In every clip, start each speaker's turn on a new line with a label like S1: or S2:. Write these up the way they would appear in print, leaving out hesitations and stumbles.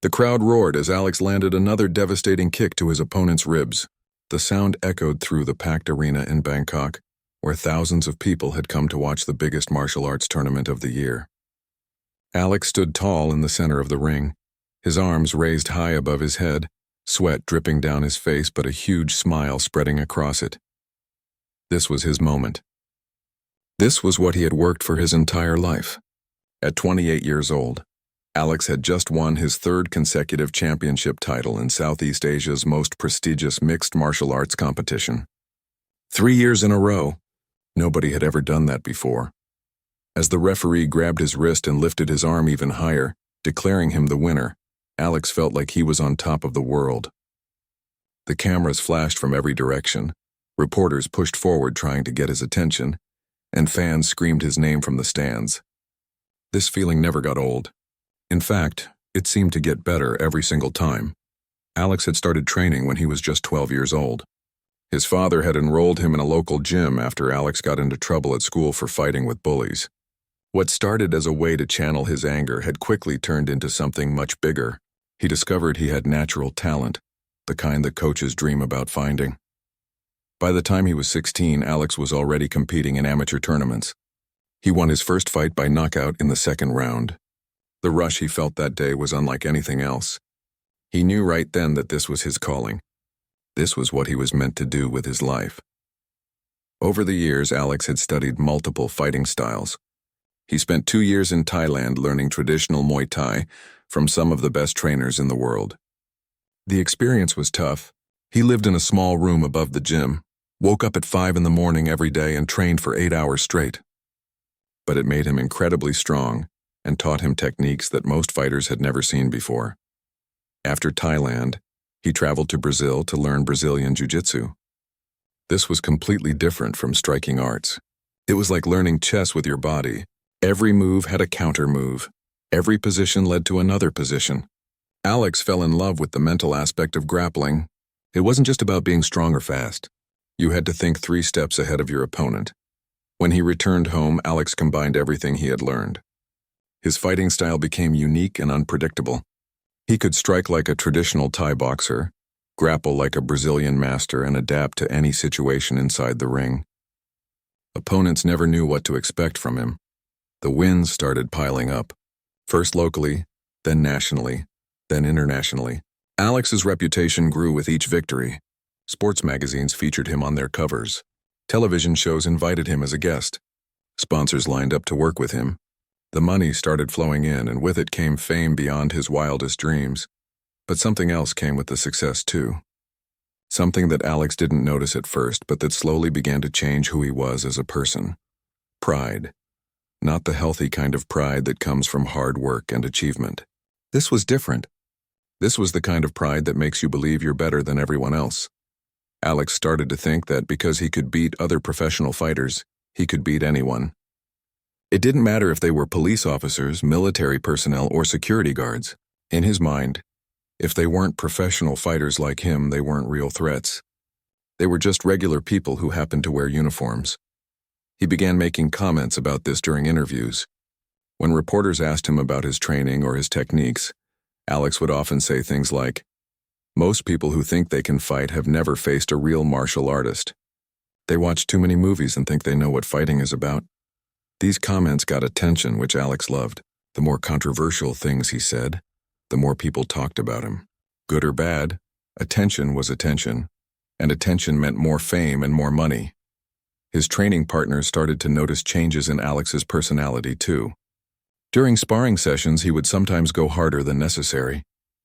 S1: The crowd roared as Alex landed another devastating kick to his opponent's ribs. The sound echoed through the packed arena in Bangkok, where thousands of people had come to watch the biggest martial arts tournament of the year. Alex stood tall in the center of the ring, his arms raised high above his head, sweat dripping down his face but a huge smile spreading across it. This was his moment. This was what he had worked for his entire life. At 28 years old, Alex had just won his third consecutive championship title in Southeast Asia's most prestigious mixed martial arts competition. 3 years in a row. Nobody had ever done that before. As the referee grabbed his wrist and lifted his arm even higher, declaring him the winner, Alex felt like he was on top of the world. The cameras flashed from every direction, reporters pushed forward trying to get his attention, and fans screamed his name from the stands. This feeling never got old. In fact, it seemed to get better every single time. Alex had started training when he was just 12 years old. His father had enrolled him in a local gym after Alex got into trouble at school for fighting with bullies. What started as a way to channel his anger had quickly turned into something much bigger. He discovered he had natural talent, the kind that coaches dream about finding. By the time he was 16, Alex was already competing in amateur tournaments. He won his first fight by knockout in the second round. The rush he felt that day was unlike anything else. He knew right then that this was his calling. This was what he was meant to do with his life. Over the years, Alex had studied multiple fighting styles. He spent 2 years in Thailand learning traditional Muay Thai from some of the best trainers in the world. The experience was tough. He lived in a small room above the gym, woke up at 5 in the morning every day and trained for 8 hours straight. But it made him incredibly strong and taught him techniques that most fighters had never seen before. After Thailand, he traveled to Brazil to learn Brazilian Jiu-Jitsu. This was completely different from striking arts. It was like learning chess with your body. Every move had a counter move. Every position led to another position. Alex fell in love with the mental aspect of grappling. It wasn't just about being strong or fast. You had to think 3 steps ahead of your opponent. When he returned home, Alex combined everything he had learned. His fighting style became unique and unpredictable. He could strike like a traditional Thai boxer, grapple like a Brazilian master, and adapt to any situation inside the ring. Opponents never knew what to expect from him. The wins started piling up, first locally, then nationally, then internationally. Alex's reputation grew with each victory. Sports magazines featured him on their covers. Television shows invited him as a guest. Sponsors lined up to work with him. The money started flowing in, and with it came fame beyond his wildest dreams. But something else came with the success too. Something that Alex didn't notice at first, but that slowly began to change who he was as a person. Pride. Not the healthy kind of pride that comes from hard work and achievement. This was different. This was the kind of pride that makes you believe you're better than everyone else. Alex started to think that because he could beat other professional fighters, he could beat anyone. It didn't matter if they were police officers, military personnel, or security guards. In his mind, if they weren't professional fighters like him, they weren't real threats. They were just regular people who happened to wear uniforms. He began making comments about this during interviews. When reporters asked him about his training or his techniques, Alex would often say things like, "Most people who think they can fight have never faced a real martial artist. They watch too many movies and think they know what fighting is about." These comments got attention, which Alex loved. The more controversial things he said, the more people talked about him. Good or bad, attention was attention, and attention meant more fame and more money. His training partners started to notice changes in Alex's personality too. During sparring sessions, he would sometimes go harder than necessary,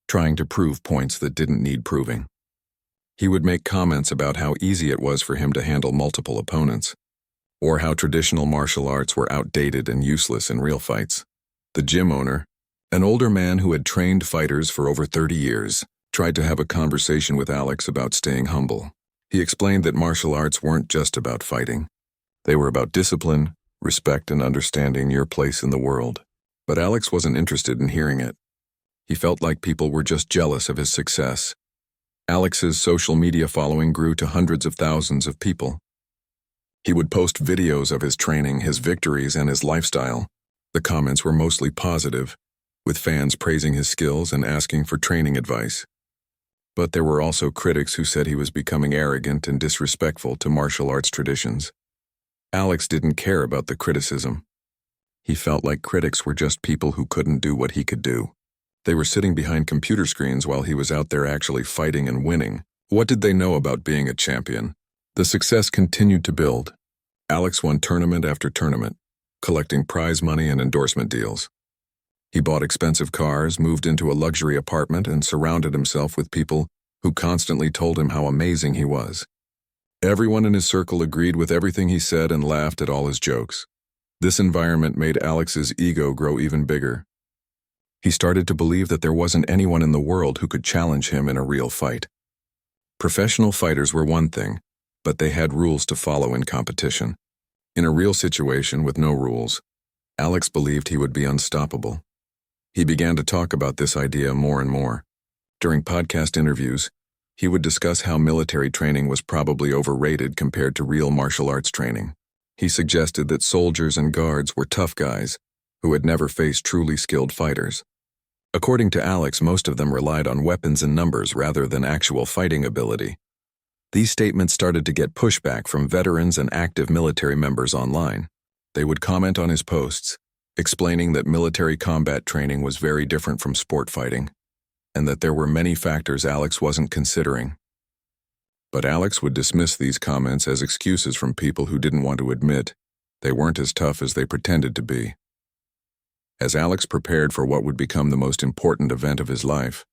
S1: trying to prove points that didn't need proving. He would make comments about how easy it was for him to handle multiple opponents, or how traditional martial arts were outdated and useless in real fights. The gym owner, an older man who had trained fighters for over 30 years, tried to have a conversation with Alex about staying humble. He explained that martial arts weren't just about fighting. They were about discipline, respect, and understanding your place in the world. But Alex wasn't interested in hearing it. He felt like people were just jealous of his success. Alex's social media following grew to hundreds of thousands of people. He would post videos of his training, his victories, and his lifestyle. The comments were mostly positive, with fans praising his skills and asking for training advice. But there were also critics who said he was becoming arrogant and disrespectful to martial arts traditions. Alex didn't care about the criticism. He felt like critics were just people who couldn't do what he could do. They were sitting behind computer screens while he was out there actually fighting and winning. What did they know about being a champion? The success continued to build. Alex won tournament after tournament, collecting prize money and endorsement deals. He bought expensive cars, moved into a luxury apartment, and surrounded himself with people who constantly told him how amazing he was. Everyone in his circle agreed with everything he said and laughed at all his jokes. This environment made Alex's ego grow even bigger. He started to believe that there wasn't anyone in the world who could challenge him in a real fight. Professional fighters were one thing, but they had rules to follow in competition. In a real situation with no rules, Alex believed he would be unstoppable. He began to talk about this idea more and more. During podcast interviews, he would discuss how military training was probably overrated compared to real martial arts training. He suggested that soldiers and guards were tough guys who had never faced truly skilled fighters. According to Alex, most of them relied on weapons and numbers rather than actual fighting ability. These statements started to get pushback from veterans and active military members online. They would comment on his posts, explaining that military combat training was very different from sport fighting, and that there were many factors Alex wasn't considering. But Alex would dismiss these comments as excuses from people who didn't want to admit they weren't as tough as they pretended to be. As Alex prepared for what would become the most important event of his life,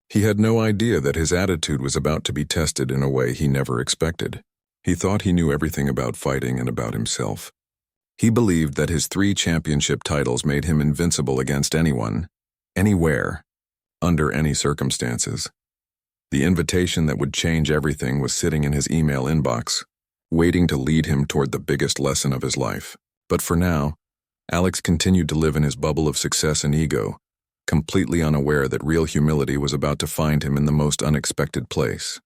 S1: he had no idea that his attitude was about to be tested in a way he never expected. He thought he knew everything about fighting and about himself. He believed that his 3 championship titles made him invincible against anyone, anywhere, under any circumstances. The invitation that would change everything was sitting in his email inbox, waiting to lead him toward the biggest lesson of his life. But for now, Alex continued to live in his bubble of success and ego, completely unaware that real humility was about to find him in the most unexpected place.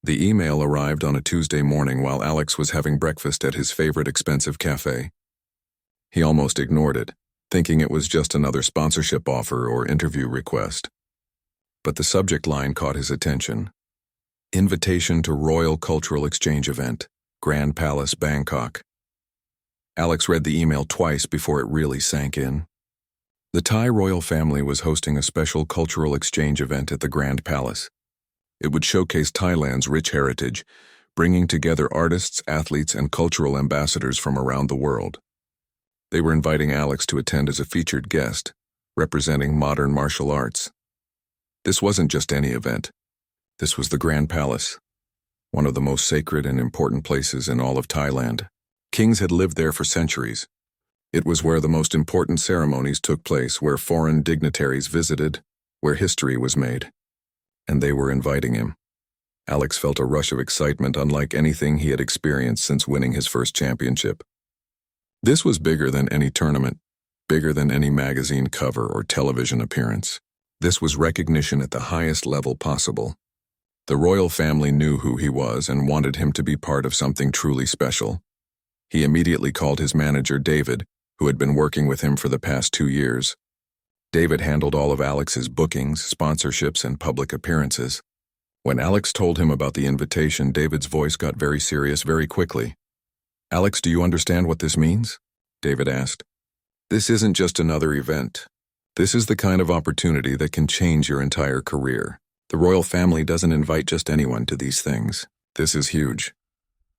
S1: The email arrived on a Tuesday morning while Alex was having breakfast at his favorite expensive cafe. He almost ignored it, thinking it was just another sponsorship offer or interview request. But the subject line caught his attention. Invitation to Royal Cultural Exchange Event, Grand Palace, Bangkok. Alex read the email twice before it really sank in. The Thai royal family was hosting a special cultural exchange event at the Grand Palace. It would showcase Thailand's rich heritage, bringing together artists, athletes, and cultural ambassadors from around the world. They were inviting Alex to attend as a featured guest, representing modern martial arts. This wasn't just any event. This was the Grand Palace, one of the most sacred and important places in all of Thailand. Kings had lived there for centuries. It was where the most important ceremonies took place, where foreign dignitaries visited, where history was made. And they were inviting him. Alex felt a rush of excitement unlike anything he had experienced since winning his first championship. This was bigger than any tournament, bigger than any magazine cover or television appearance. This was recognition at the highest level possible. The royal family knew who he was and wanted him to be part of something truly special. He immediately called his manager, David, who had been working with him for the past 2 years. David handled all of Alex's bookings, sponsorships, and public appearances. When Alex told him about the invitation, David's voice got very serious very quickly. "Alex, do you understand what this means?" David asked. "This isn't just another event. This is the kind of opportunity that can change your entire career. The royal family doesn't invite just anyone to these things. This is huge."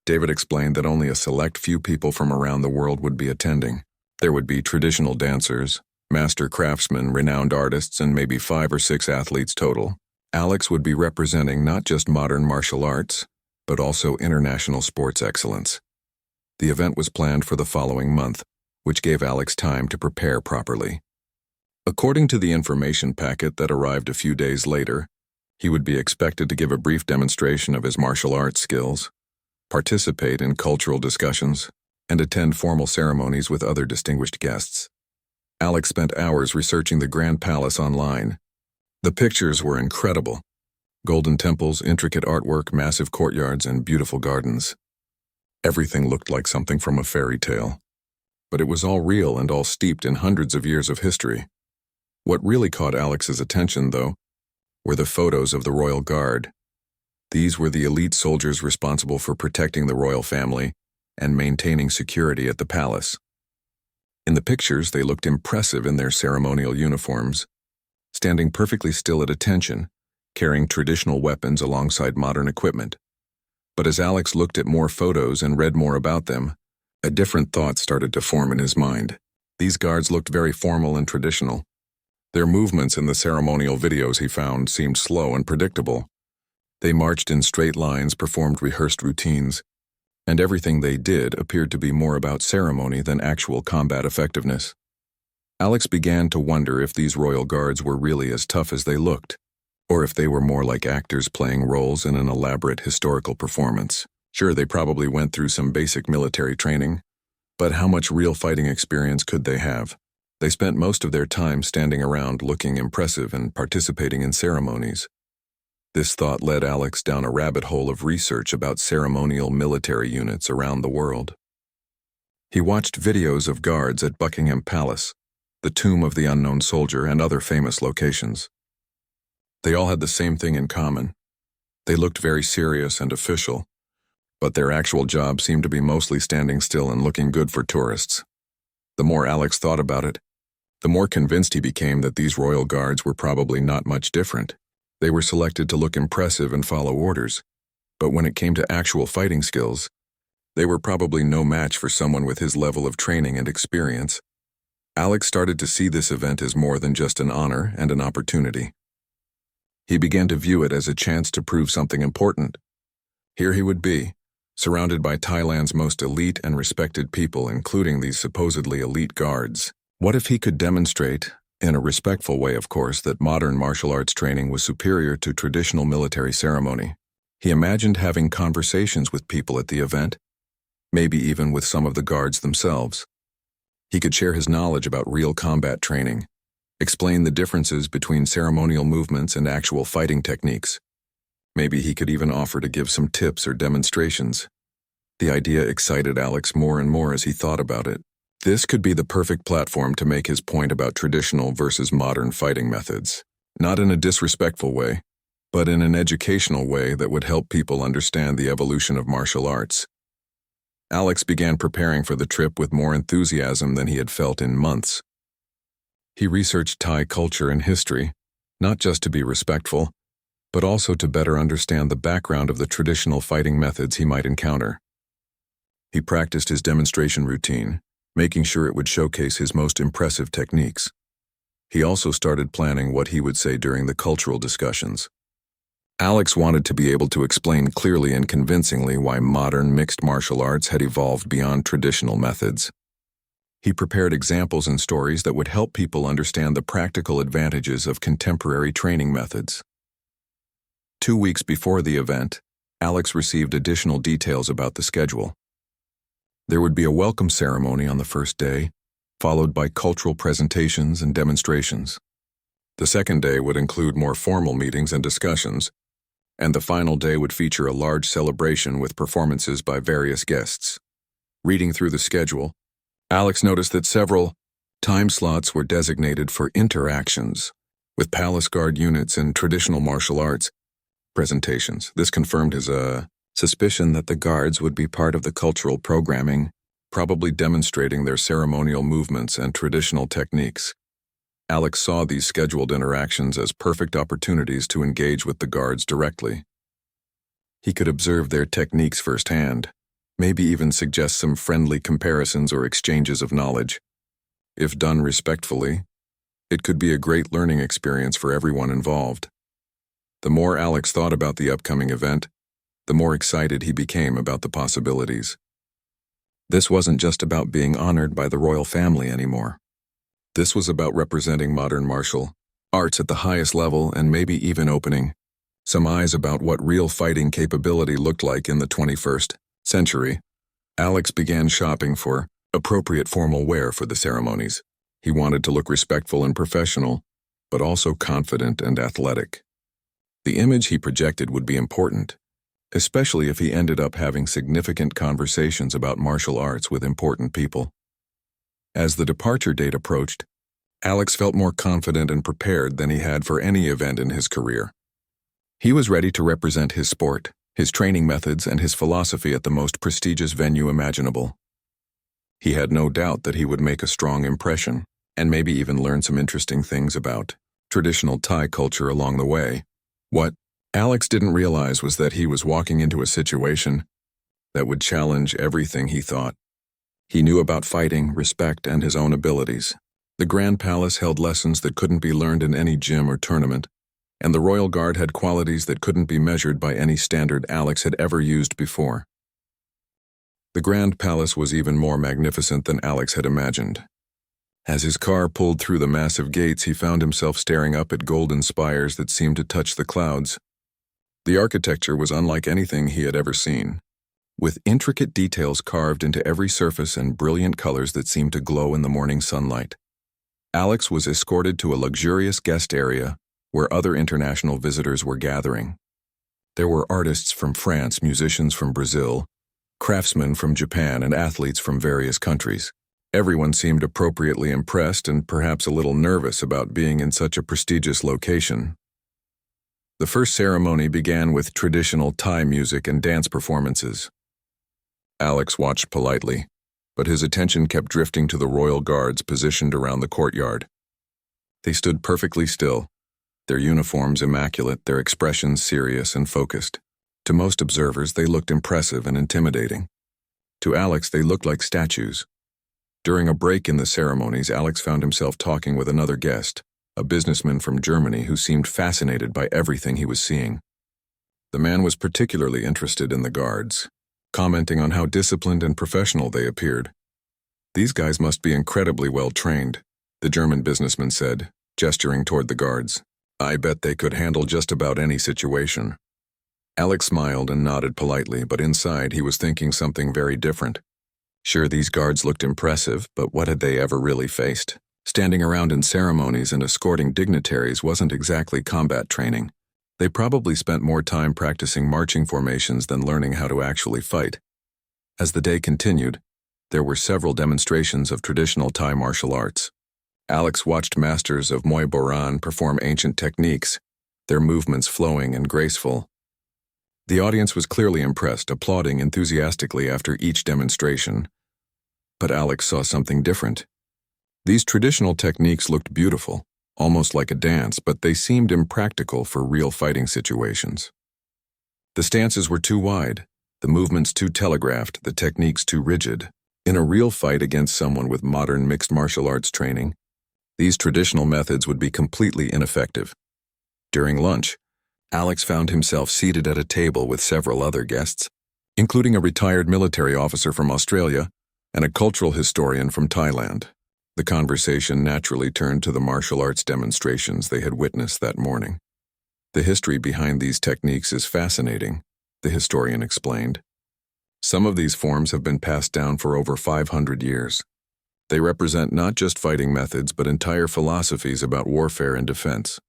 S1: David explained that only a select few people from around the world would be attending. There would be traditional dancers, master craftsmen, renowned artists, and maybe 5 or 6 athletes total. Alex would be representing not just modern martial arts, but also international sports excellence. The event was planned for the following month, which gave Alex time to prepare properly. According to the information packet that arrived a few days later, he would be expected to give a brief demonstration of his martial arts skills, participate in cultural discussions, and attend formal ceremonies with other distinguished guests. Alex spent hours researching the Grand Palace online. The pictures were incredible. Golden temples, intricate artwork, massive courtyards, and beautiful gardens. Everything looked like something from a fairy tale. But it was all real and all steeped in hundreds of years of history. What really caught Alex's attention, though, were the photos of the royal guard. These were the elite soldiers responsible for protecting the royal family and maintaining security at the palace. In the pictures, they looked impressive in their ceremonial uniforms, standing perfectly still at attention, carrying traditional weapons alongside modern equipment. But as Alex looked at more photos and read more about them, a different thought started to form in his mind. These guards looked very formal and traditional. Their movements in the ceremonial videos he found seemed slow and predictable. They marched in straight lines, performed rehearsed routines, and everything they did appeared to be more about ceremony than actual combat effectiveness. Alex began to wonder if these royal guards were really as tough as they looked, or if they were more like actors playing roles in an elaborate historical performance. Sure, they probably went through some basic military training, but how much real fighting experience could they have? They spent most of their time standing around looking impressive and participating in ceremonies. This thought led Alex down a rabbit hole of research about ceremonial military units around the world. He watched videos of guards at Buckingham Palace, the Tomb of the Unknown Soldier, and other famous locations. They all had the same thing in common. They looked very serious and official, but their actual job seemed to be mostly standing still and looking good for tourists. The more Alex thought about it, the more convinced he became that these royal guards were probably not much different. They were selected to look impressive and follow orders, but when it came to actual fighting skills, they were probably no match for someone with his level of training and experience. Alex started to see this event as more than just an honor and an opportunity. He began to view it as a chance to prove something important. Here he would be, surrounded by Thailand's most elite and respected people, including these supposedly elite guards. What if he could demonstrate, in a respectful way of course, that modern martial arts training was superior to traditional military ceremony? He imagined having conversations with people at the event, maybe even with some of the guards themselves. He could share his knowledge about real combat training, explain the differences between ceremonial movements and actual fighting techniques. Maybe he could even offer to give some tips or demonstrations. The idea excited Alex more and more as he thought about it. This could be the perfect platform to make his point about traditional versus modern fighting methods, not in a disrespectful way, but in an educational way that would help people understand the evolution of martial arts. Alex began preparing for the trip with more enthusiasm than he had felt in months. He researched Thai culture and history, not just to be respectful, but also to better understand the background of the traditional fighting methods he might encounter. He practiced his demonstration routine, making sure it would showcase his most impressive techniques. He also started planning what he would say during the cultural discussions. Alex wanted to be able to explain clearly and convincingly why modern mixed martial arts had evolved beyond traditional methods. He prepared examples and stories that would help people understand the practical advantages of contemporary training methods. 2 weeks before the event, Alex received additional details about the schedule. There would be a welcome ceremony on the first day, followed by cultural presentations and demonstrations. The second day would include more formal meetings and discussions, and the final day would feature a large celebration with performances by various guests. Reading through the schedule, Alex noticed that several time slots were designated for interactions with palace guard units and traditional martial arts presentations. This confirmed his suspicion that the guards would be part of the cultural programming, probably demonstrating their ceremonial movements and traditional techniques. Alex saw these scheduled interactions as perfect opportunities to engage with the guards directly. He could observe their techniques firsthand, maybe even suggest some friendly comparisons or exchanges of knowledge. If done respectfully, it could be a great learning experience for everyone involved. The more Alex thought about the upcoming event, the more excited he became about the possibilities. This wasn't just about being honored by the royal family anymore. This was about representing modern martial arts at the highest level and maybe even opening some eyes about what real fighting capability looked like in the 21st century. Alex began shopping for appropriate formal wear for the ceremonies. He wanted to look respectful and professional, but also confident and athletic. The image he projected would be important, especially if he ended up having significant conversations about martial arts with important people. As the departure date approached, Alex felt more confident and prepared than he had for any event in his career. He was ready to represent his sport, his training methods, and his philosophy at the most prestigious venue imaginable. He had no doubt that he would make a strong impression, and maybe even learn some interesting things about traditional Thai culture along the way. What Alex didn't realize was that he was walking into a situation that would challenge everything he thought. He knew about fighting, respect, and his own abilities. The Grand Palace held lessons that couldn't be learned in any gym or tournament, and the Royal Guard had qualities that couldn't be measured by any standard Alex had ever used before. The Grand Palace was even more magnificent than Alex had imagined. As his car pulled through the massive gates, he found himself staring up at golden spires that seemed to touch the clouds. The architecture was unlike anything he had ever seen, with intricate details carved into every surface and brilliant colors that seemed to glow in the morning sunlight. Alex was escorted to a luxurious guest area where other international visitors were gathering. There were artists from France, musicians from Brazil, craftsmen from Japan, and athletes from various countries. Everyone seemed appropriately impressed and perhaps a little nervous about being in such a prestigious location. The first ceremony began with traditional Thai music and dance performances. Alex watched politely, but his attention kept drifting to the royal guards positioned around the courtyard. They stood perfectly still, their uniforms immaculate, their expressions serious and focused. To most observers, they looked impressive and intimidating. To Alex, they looked like statues. During a break in the ceremonies, Alex found himself talking with another guest, a businessman from Germany who seemed fascinated by everything he was seeing. The man was particularly interested in the guards, commenting on how disciplined and professional they appeared. "These guys must be incredibly well trained," the German businessman said, gesturing toward the guards. "I bet they could handle just about any situation." Alex smiled and nodded politely, but inside he was thinking something very different. Sure, these guards looked impressive, but what had they ever really faced? Standing around in ceremonies and escorting dignitaries wasn't exactly combat training. They probably spent more time practicing marching formations than learning how to actually fight. As the day continued, there were several demonstrations of traditional Thai martial arts. Alex watched masters of Muay Boran perform ancient techniques, their movements flowing and graceful. The audience was clearly impressed, applauding enthusiastically after each demonstration. But Alex saw something different. These traditional techniques looked beautiful, almost like a dance, but they seemed impractical for real fighting situations. The stances were too wide, the movements too telegraphed, the techniques too rigid. In a real fight against someone with modern mixed martial arts training, these traditional methods would be completely ineffective. During lunch, Alex found himself seated at a table with several other guests, including a retired military officer from Australia and a cultural historian from Thailand. The conversation naturally turned to the martial arts demonstrations they had witnessed that morning. "The history behind these techniques is fascinating," the historian explained. "Some of these forms have been passed down for over 500 years. They represent not just fighting methods, but entire philosophies about warfare and defense."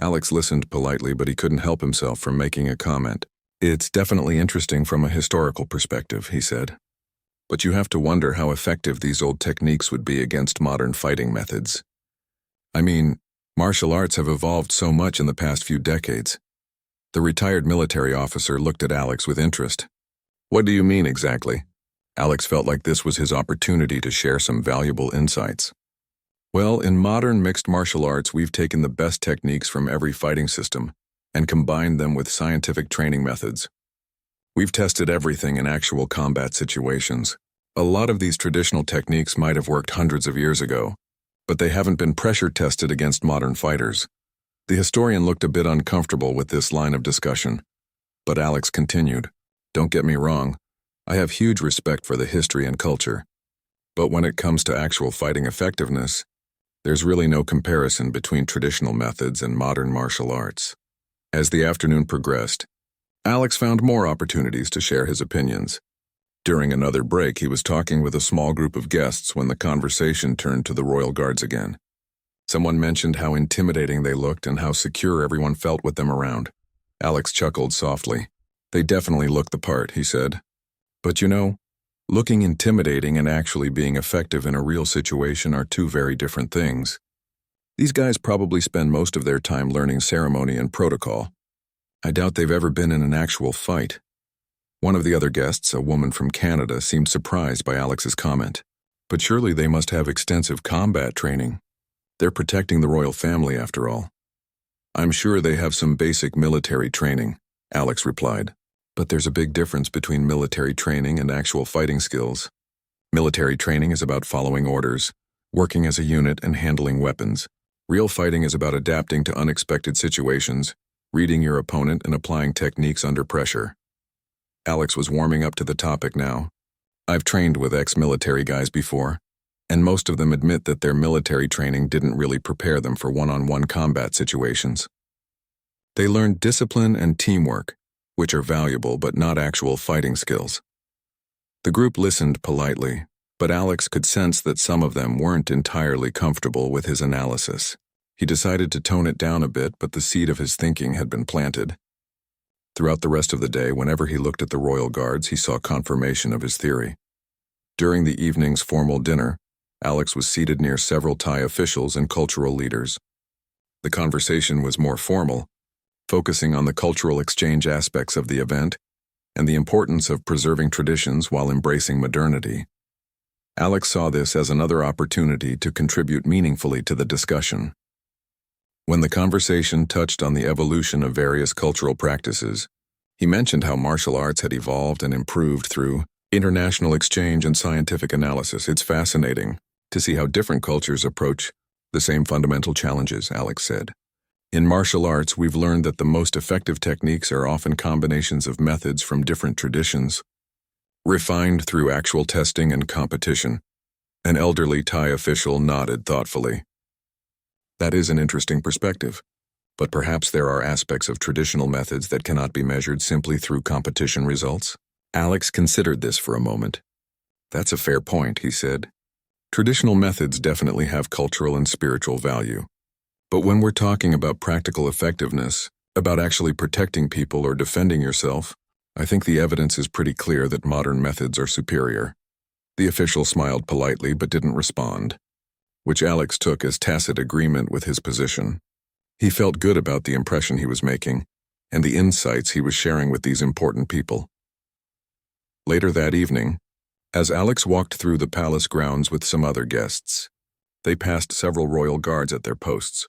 S1: Alex listened politely, but he couldn't help himself from making a comment. "It's definitely interesting from a historical perspective," he said. "But you have to wonder how effective these old techniques would be against modern fighting methods. I mean, martial arts have evolved so much in the past few decades." The retired military officer looked at Alex with interest. "What do you mean exactly?" Alex felt like this was his opportunity to share some valuable insights. "Well, in modern mixed martial arts, we've taken the best techniques from every fighting system and combined them with scientific training methods. We've tested everything in actual combat situations. A lot of these traditional techniques might have worked hundreds of years ago, but they haven't been pressure tested against modern fighters." The historian looked a bit uncomfortable with this line of discussion, but Alex continued, "Don't get me wrong, I have huge respect for the history and culture, but when it comes to actual fighting effectiveness, there's really no comparison between traditional methods and modern martial arts." As the afternoon progressed, Alex found more opportunities to share his opinions. During another break, he was talking with a small group of guests when the conversation turned to the royal guards again. Someone mentioned how intimidating they looked and how secure everyone felt with them around. Alex chuckled softly. "They definitely look the part," he said. "But you know, looking intimidating and actually being effective in a real situation are two very different things. These guys probably spend most of their time learning ceremony and protocol. I doubt they've ever been in an actual fight. One of the other guests, a woman from Canada, seemed surprised by Alex's comment. But surely they must have extensive combat training. They're protecting the royal family after all. I'm sure they have some basic military training, Alex replied. But there's a big difference between military training and actual fighting skills. Military training is about following orders, working as a unit, and handling weapons. Real fighting is about adapting to unexpected situations, reading your opponent, and applying techniques under pressure. Alex was warming up to the topic now. I've trained with ex-military guys before, and most of them admit that their military training didn't really prepare them for one-on-one combat situations. They learned discipline and teamwork, which are valuable but not actual fighting skills. The group listened politely, but Alex could sense that some of them weren't entirely comfortable with his analysis. He decided to tone it down a bit, but the seed of his thinking had been planted. Throughout the rest of the day, whenever he looked at the royal guards, he saw confirmation of his theory. During the evening's formal dinner, Alex was seated near several Thai officials and cultural leaders. The conversation was more formal, focusing on the cultural exchange aspects of the event and the importance of preserving traditions while embracing modernity. Alex saw this as another opportunity to contribute meaningfully to the discussion. When the conversation touched on the evolution of various cultural practices, he mentioned how martial arts had evolved and improved through international exchange and scientific analysis. It's fascinating to see how different cultures approach the same fundamental challenges, Alex said. In martial arts, we've learned that the most effective techniques are often combinations of methods from different traditions, refined through actual testing and competition. An elderly Thai official nodded thoughtfully. That is an interesting perspective, but perhaps there are aspects of traditional methods that cannot be measured simply through competition results. Alex considered this for a moment. That's a fair point, he said. Traditional methods definitely have cultural and spiritual value. But when we're talking about practical effectiveness, about actually protecting people or defending yourself, I think the evidence is pretty clear that modern methods are superior. The official smiled politely but didn't respond, which Alex took as tacit agreement with his position. He felt good about the impression he was making and the insights he was sharing with these important people. Later that evening, as Alex walked through the palace grounds with some other guests, they passed several royal guards at their posts.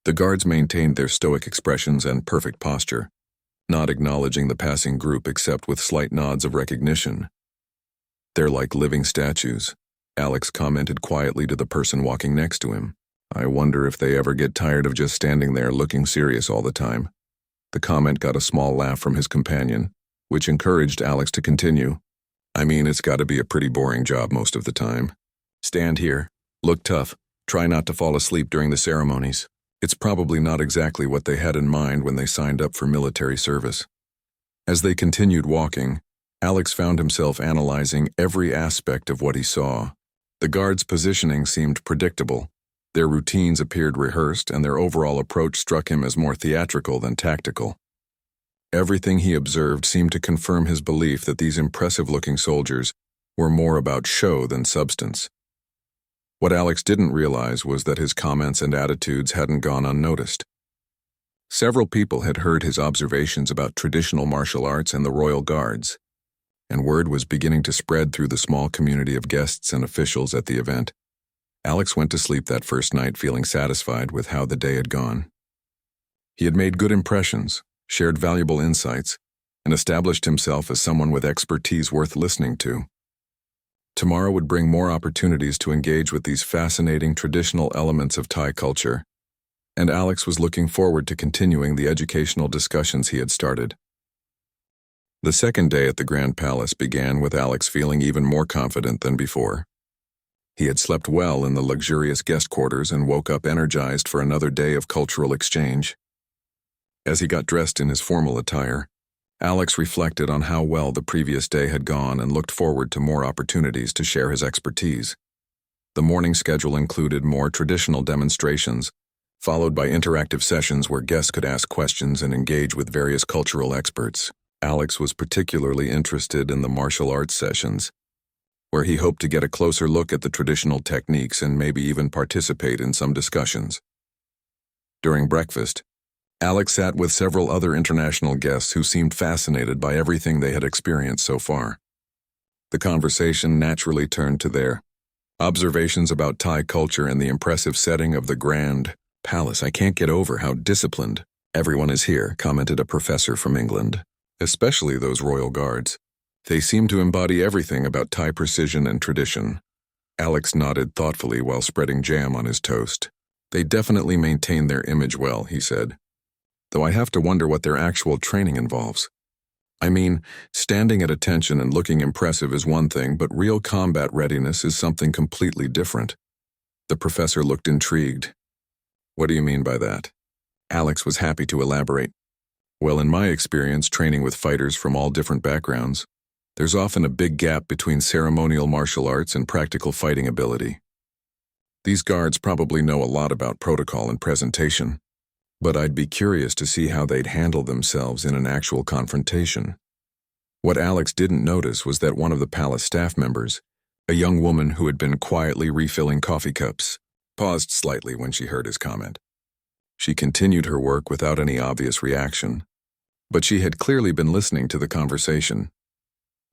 S1: The guards maintained their stoic expressions and perfect posture, not acknowledging the passing group except with slight nods of recognition. They're like living statues, Alex commented quietly to the person walking next to him. I wonder if they ever get tired of just standing there looking serious all the time. The comment got a small laugh from his companion, which encouraged Alex to continue. I mean, it's got to be a pretty boring job most of the time. Stand here, look tough, try not to fall asleep during the ceremonies. It's probably not exactly what they had in mind when they signed up for military service. As they continued walking, Alex found himself analyzing every aspect of what he saw. The guards' positioning seemed predictable. Their routines appeared rehearsed, and their overall approach struck him as more theatrical than tactical. Everything he observed seemed to confirm his belief that these impressive-looking soldiers were more about show than substance. What Alex didn't realize was that his comments and attitudes hadn't gone unnoticed. Several people had heard his observations about traditional martial arts and the royal guards, and word was beginning to spread through the small community of guests and officials at the event. Alex went to sleep that first night feeling satisfied with how the day had gone. He had made good impressions, shared valuable insights, and established himself as someone with expertise worth listening to. Tomorrow would bring more opportunities to engage with these fascinating traditional elements of Thai culture, and Alex was looking forward to continuing the educational discussions he had started. The second day at the Grand Palace began with Alex feeling even more confident than before. He had slept well in the luxurious guest quarters and woke up energized for another day of cultural exchange. As he got dressed in his formal attire, Alex reflected on how well the previous day had gone and looked forward to more opportunities to share his expertise. The morning schedule included more traditional demonstrations, followed by interactive sessions where guests could ask questions and engage with various cultural experts. Alex was particularly interested in the martial arts sessions, where he hoped to get a closer look at the traditional techniques and maybe even participate in some discussions. During breakfast, Alex sat with several other international guests who seemed fascinated by everything they had experienced so far. The conversation naturally turned to their observations about Thai culture and the impressive setting of the Grand Palace. "I can't get over how disciplined everyone is here," commented a professor from England, "especially those royal guards. They seem to embody everything about Thai precision and tradition." Alex nodded thoughtfully while spreading jam on his toast. "They definitely maintain their image well," he said, "though I have to wonder what their actual training involves. I mean, standing at attention and looking impressive is one thing, but real combat readiness is something completely different." The professor looked intrigued. "What do you mean by that?" Alex was happy to elaborate. "Well, in my experience training with fighters from all different backgrounds, there's often a big gap between ceremonial martial arts and practical fighting ability. These guards probably know a lot about protocol and presentation, but I'd be curious to see how they'd handle themselves in an actual confrontation." What Alex didn't notice was that one of the palace staff members, a young woman who had been quietly refilling coffee cups, paused slightly when she heard his comment. She continued her work without any obvious reaction, but she had clearly been listening to the conversation.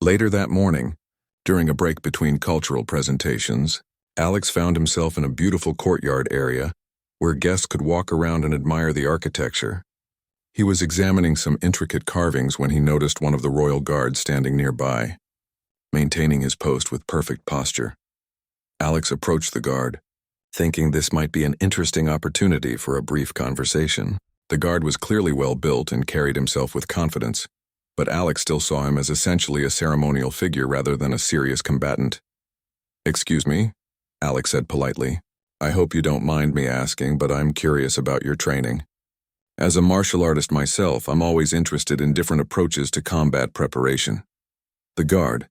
S1: Later that morning, during a break between cultural presentations, Alex found himself in a beautiful courtyard area where guests could walk around and admire the architecture. He was examining some intricate carvings when he noticed one of the royal guards standing nearby, maintaining his post with perfect posture. Alex approached the guard, thinking this might be an interesting opportunity for a brief conversation. The guard was clearly well built and carried himself with confidence, but Alex still saw him as essentially a ceremonial figure rather than a serious combatant. "Excuse me," Alex said politely. "I hope you don't mind me asking, but I'm curious about your training. As a martial artist myself, I'm always interested in different approaches to combat preparation." The guard,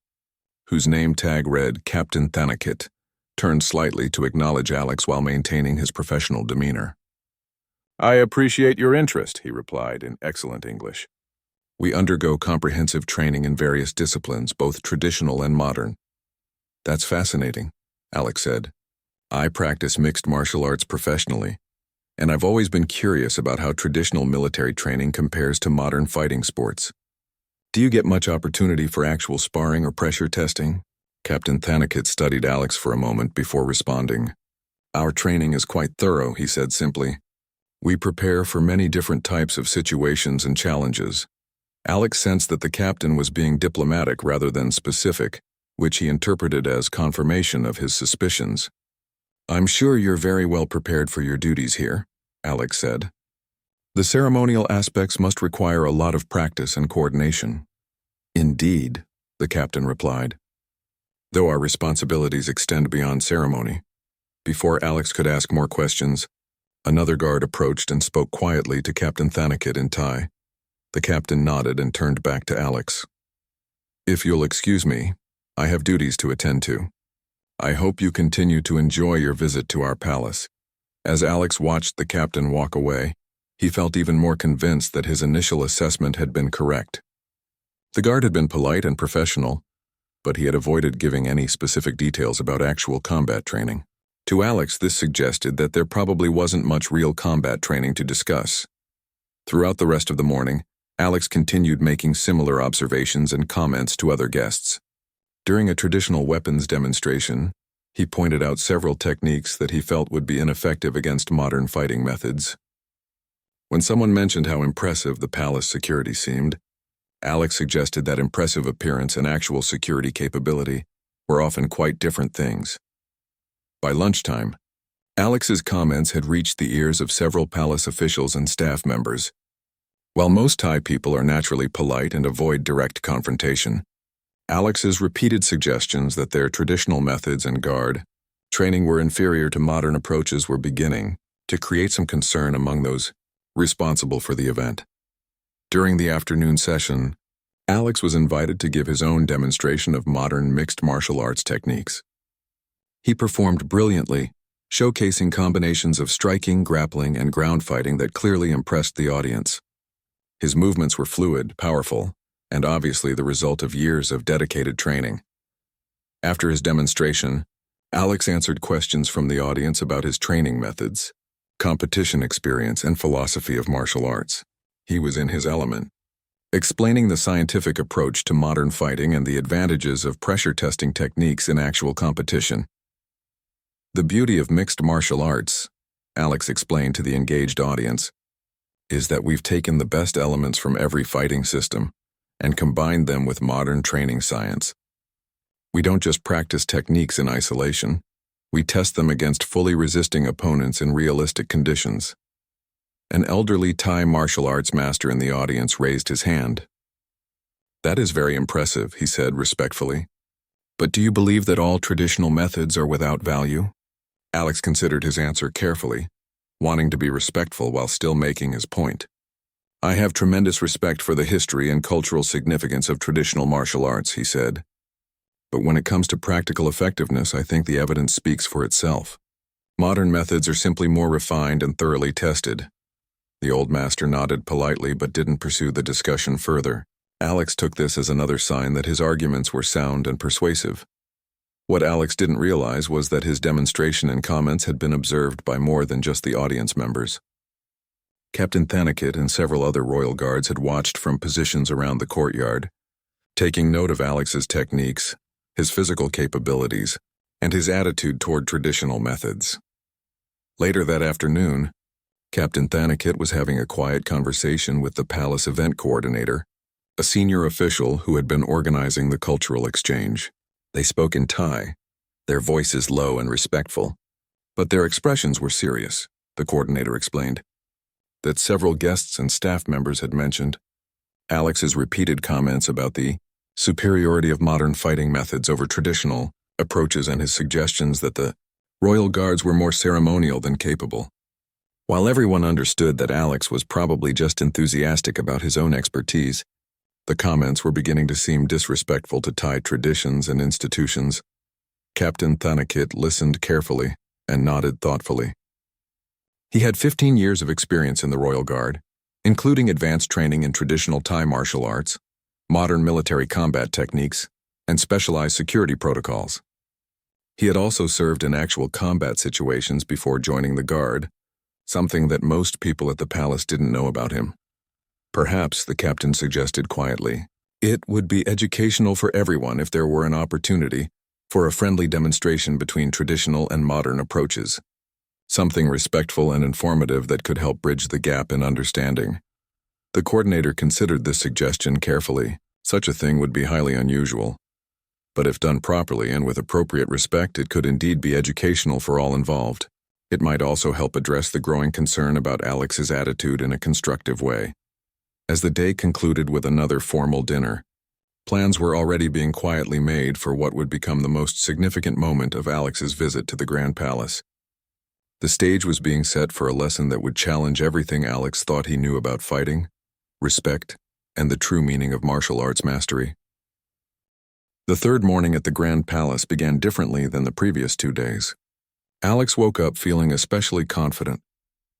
S1: whose name tag read Captain Thanakit, turned slightly to acknowledge Alex while maintaining his professional demeanor. "I appreciate your interest," he replied in excellent English. "We undergo comprehensive training in various disciplines, both traditional and modern." "That's fascinating," Alex said. "I practice mixed martial arts professionally, and I've always been curious about how traditional military training compares to modern fighting sports. Do you get much opportunity for actual sparring or pressure testing?" Captain Thanakit studied Alex for a moment before responding. "Our training is quite thorough," he said simply. "We prepare for many different types of situations and challenges." Alex sensed that the captain was being diplomatic rather than specific, which he interpreted as confirmation of his suspicions. "I'm sure you're very well prepared for your duties here," Alex said. "The ceremonial aspects must require a lot of practice and coordination." "Indeed," the captain replied, "though our responsibilities extend beyond ceremony." Before Alex could ask more questions, another guard approached and spoke quietly to Captain Thanakit in Thai. The captain nodded and turned back to Alex. "If you'll excuse me, I have duties to attend to. I hope you continue to enjoy your visit to our palace." As Alex watched the captain walk away, he felt even more convinced that his initial assessment had been correct. The guard had been polite and professional, but he had avoided giving any specific details about actual combat training. To Alex, this suggested that there probably wasn't much real combat training to discuss. Throughout the rest of the morning, Alex continued making similar observations and comments to other guests. During a traditional weapons demonstration, he pointed out several techniques that he felt would be ineffective against modern fighting methods. When someone mentioned how impressive the palace security seemed, Alex suggested that impressive appearance and actual security capability were often quite different things. By lunchtime, Alex's comments had reached the ears of several palace officials and staff members. While most Thai people are naturally polite and avoid direct confrontation, Alex's repeated suggestions that their traditional methods and guard training were inferior to modern approaches were beginning to create some concern among those responsible for the event. During the afternoon session, Alex was invited to give his own demonstration of modern mixed martial arts techniques. He performed brilliantly, showcasing combinations of striking, grappling, and ground fighting that clearly impressed the audience. His movements were fluid, powerful, and obviously the result of years of dedicated training. After his demonstration, Alex answered questions from the audience about his training methods. competition experience, and philosophy of martial arts. He was in his element, explaining the scientific approach to modern fighting and the advantages of pressure testing techniques in actual competition. The beauty of mixed martial arts, Alex explained to the engaged audience, is that we've taken the best elements from every fighting system and combined them with modern training science. We don't just practice techniques in isolation, we test them against fully resisting opponents in realistic conditions. An elderly Thai martial arts master in the audience raised his hand. "That is very impressive," he said respectfully. "But do you believe that all traditional methods are without value?" Alex considered his answer carefully, wanting to be respectful while still making his point. "I have tremendous respect for the history and cultural significance of traditional martial arts," he said. "But when it comes to practical effectiveness, I think the evidence speaks for itself. Modern methods are simply more refined and thoroughly tested." The old master nodded politely but didn't pursue the discussion further. Alex took this as another sign that his arguments were sound and persuasive. What Alex didn't realize was that his demonstration and comments had been observed by more than just the audience members. Captain Thanakit and several other royal guards had watched from positions around the courtyard, taking note of Alex's techniques, his physical capabilities, and his attitude toward traditional methods. Later that afternoon, Captain Thanakit was having a quiet conversation with the palace event coordinator, a senior official who had been organizing the cultural exchange. They spoke in Thai, their voices low and respectful, but their expressions were serious, the coordinator explained. That several guests and staff members had mentioned Alex's repeated comments about the superiority of modern fighting methods over traditional approaches and his suggestions that the royal guards were more ceremonial than capable. While everyone understood that Alex was probably just enthusiastic about his own expertise, the comments were beginning to seem disrespectful to Thai traditions and institutions. Captain Thanakit listened carefully and nodded thoughtfully. He had 15 years of experience in the Royal Guard, including advanced training in traditional Thai martial arts, modern military combat techniques, and specialized security protocols. He had also served in actual combat situations before joining the Guard, something that most people at the palace didn't know about him. "Perhaps," the captain suggested quietly, "it would be educational for everyone if there were an opportunity for a friendly demonstration between traditional and modern approaches. Something respectful and informative that could help bridge the gap in understanding." The coordinator considered this suggestion carefully. Such a thing would be highly unusual. But if done properly and with appropriate respect, it could indeed be educational for all involved. It might also help address the growing concern about Alex's attitude in a constructive way. As the day concluded with another formal dinner, plans were already being quietly made for what would become the most significant moment of Alex's visit to the Grand Palace. The stage was being set for a lesson that would challenge everything Alex thought he knew about fighting, respect, and the true meaning of martial arts mastery. The third morning at the Grand Palace began differently than the previous 2 days. Alex woke up feeling especially confident,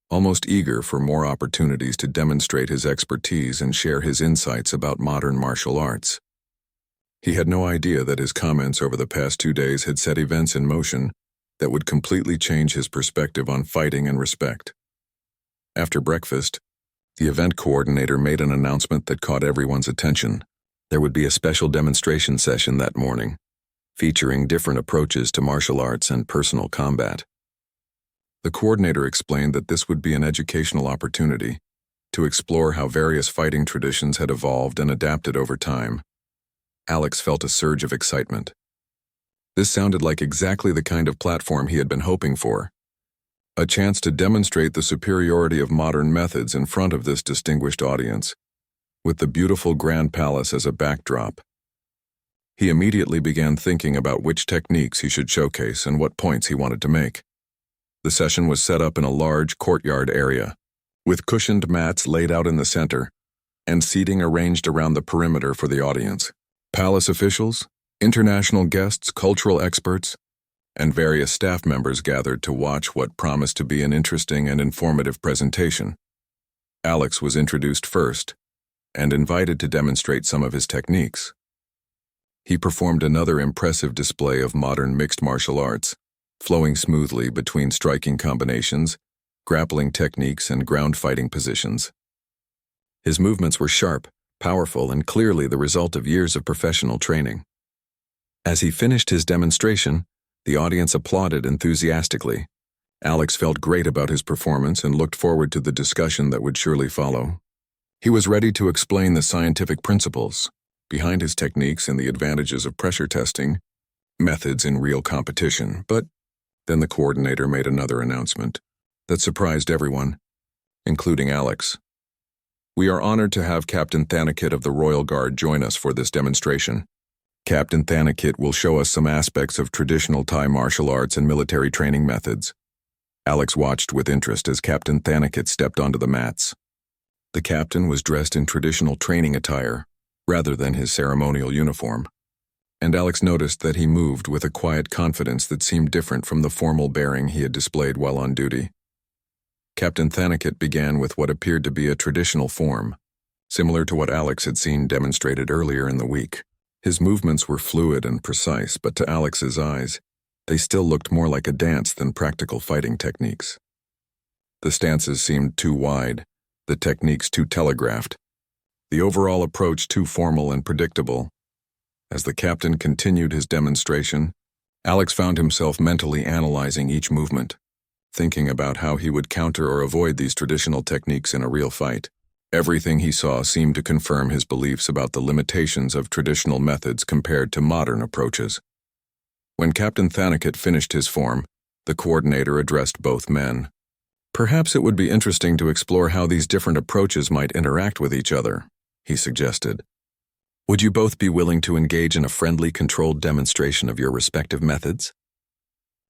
S1: almost eager for more opportunities to demonstrate his expertise and share his insights about modern martial arts. He had no idea that his comments over the past 2 days had set events in motion that would completely change his perspective on fighting and respect. After breakfast, the event coordinator made an announcement that caught everyone's attention. There would be a special demonstration session that morning, featuring different approaches to martial arts and personal combat. The coordinator explained that this would be an educational opportunity to explore how various fighting traditions had evolved and adapted over time. Alex felt a surge of excitement. This sounded like exactly the kind of platform he had been hoping for. A chance to demonstrate the superiority of modern methods in front of this distinguished audience, with the beautiful Grand Palace as a backdrop. He immediately began thinking about which techniques he should showcase and what points he wanted to make. The session was set up in a large courtyard area, with cushioned mats laid out in the center, and seating arranged around the perimeter for the audience. Palace officials, international guests, cultural experts, and various staff members gathered to watch what promised to be an interesting and informative presentation. Alex was introduced first, and invited to demonstrate some of his techniques. He performed another impressive display of modern mixed martial arts, flowing smoothly between striking combinations, grappling techniques, and ground fighting positions. His movements were sharp, powerful, and clearly the result of years of professional training. As he finished his demonstration, the audience applauded enthusiastically. Alex felt great about his performance and looked forward to the discussion that would surely follow. He was ready to explain the scientific principles behind his techniques and the advantages of pressure testing methods in real competition, but then the coordinator made another announcement that surprised everyone, including Alex. "We are honored to have Captain Thanakit of the Royal Guard join us for this demonstration. Captain Thanakit will show us some aspects of traditional Thai martial arts and military training methods." Alex watched with interest as Captain Thanakit stepped onto the mats. The captain was dressed in traditional training attire, rather than his ceremonial uniform, and Alex noticed that he moved with a quiet confidence that seemed different from the formal bearing he had displayed while on duty. Captain Thanakit began with what appeared to be a traditional form, similar to what Alex had seen demonstrated earlier in the week. His movements were fluid and precise, but to Alex's eyes, they still looked more like a dance than practical fighting techniques. The stances seemed too wide, the techniques too telegraphed, the overall approach too formal and predictable. As the captain continued his demonstration, Alex found himself mentally analyzing each movement, thinking about how he would counter or avoid these traditional techniques in a real fight. Everything he saw seemed to confirm his beliefs about the limitations of traditional methods compared to modern approaches. When Captain Thanakit finished his form, the coordinator addressed both men. "Perhaps it would be interesting to explore how these different approaches might interact with each other," he suggested. "Would you both be willing to engage in a friendly, controlled demonstration of your respective methods?"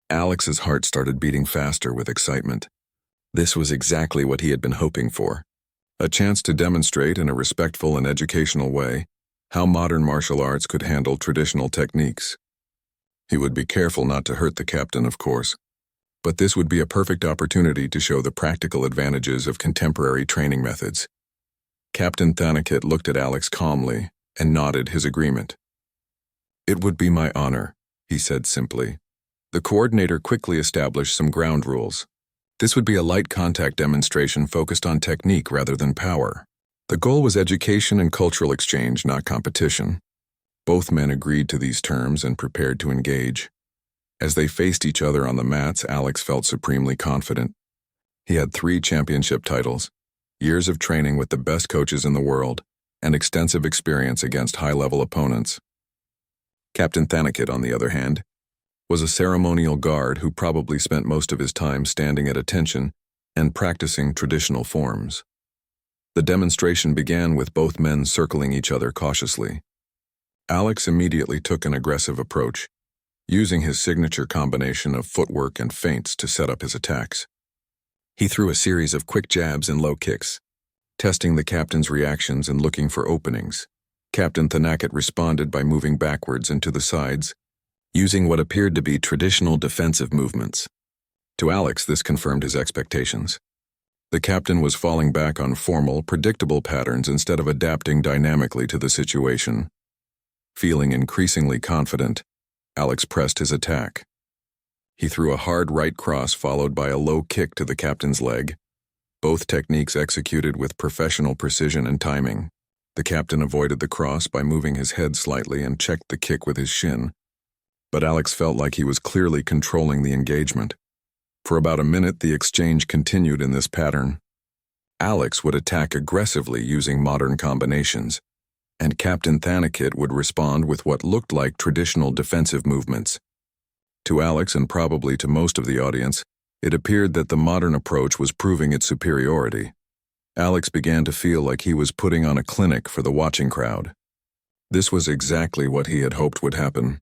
S1: Alex's heart started beating faster with excitement. This was exactly what he had been hoping for. A chance to demonstrate in a respectful and educational way how modern martial arts could handle traditional techniques. He would be careful not to hurt the captain, of course, but this would be a perfect opportunity to show the practical advantages of contemporary training methods. Captain Thanakit looked at Alex calmly and nodded his agreement. "It would be my honor," he said simply. The coordinator quickly established some ground rules. This would be a light contact demonstration focused on technique rather than power. The goal was education and cultural exchange, not competition. Both men agreed to these terms and prepared to engage. As they faced each other on the mats, Alex felt supremely confident. He had 3 championship titles, years of training with the best coaches in the world, and extensive experience against high-level opponents. Captain Thanakit, on the other hand, was a ceremonial guard who probably spent most of his time standing at attention and practicing traditional forms. The demonstration began with both men circling each other cautiously. Alex immediately took an aggressive approach, using his signature combination of footwork and feints to set up his attacks. He threw a series of quick jabs and low kicks, testing the captain's reactions and looking for openings. Captain Thanakit responded by moving backwards and to the sides, using what appeared to be traditional defensive movements. To Alex, this confirmed his expectations. The captain was falling back on formal, predictable patterns instead of adapting dynamically to the situation. Feeling increasingly confident, Alex pressed his attack. He threw a hard right cross followed by a low kick to the captain's leg, both techniques executed with professional precision and timing. The captain avoided the cross by moving his head slightly and checked the kick with his shin, but Alex felt like he was clearly controlling the engagement. For about a minute, the exchange continued in this pattern. Alex would attack aggressively using modern combinations, and Captain Thanakit would respond with what looked like traditional defensive movements. To Alex, and probably to most of the audience, it appeared that the modern approach was proving its superiority. Alex began to feel like he was putting on a clinic for the watching crowd. This was exactly what he had hoped would happen.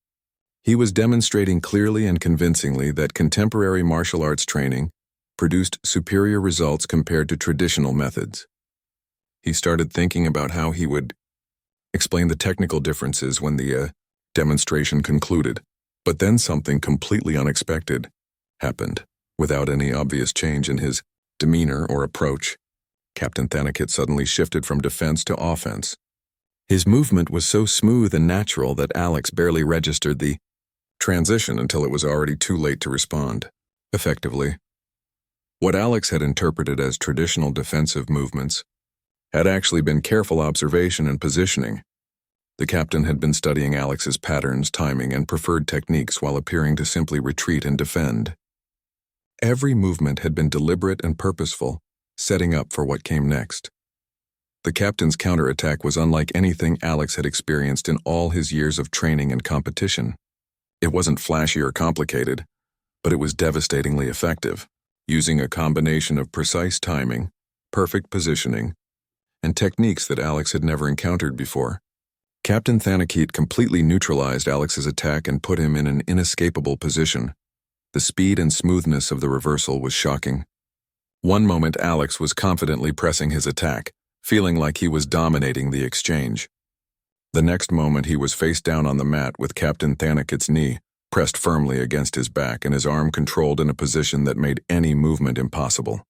S1: He was demonstrating clearly and convincingly that contemporary martial arts training produced superior results compared to traditional methods. He started thinking about how he would explain the technical differences when the demonstration concluded. But then something completely unexpected happened. Without any obvious change in his demeanor or approach, Captain Thanakit suddenly shifted from defense to offense. His movement was so smooth and natural that Alex barely registered the transition until it was already too late to respond effectively. What Alex had interpreted as traditional defensive movements had actually been careful observation and positioning. The captain had been studying Alex's patterns, timing, and preferred techniques while appearing to simply retreat and defend. Every movement had been deliberate and purposeful, setting up for what came next. The captain's counterattack was unlike anything Alex had experienced in all his years of training and competition. It wasn't flashy or complicated, but it was devastatingly effective, using a combination of precise timing, perfect positioning, and techniques that Alex had never encountered before. Captain Thanakit completely neutralized Alex's attack and put him in an inescapable position. The speed and smoothness of the reversal was shocking. One moment Alex was confidently pressing his attack, feeling like he was dominating the exchange. The next moment he was face down on the mat with Captain Thanakit's knee pressed firmly against his back and his arm controlled in a position that made any movement impossible.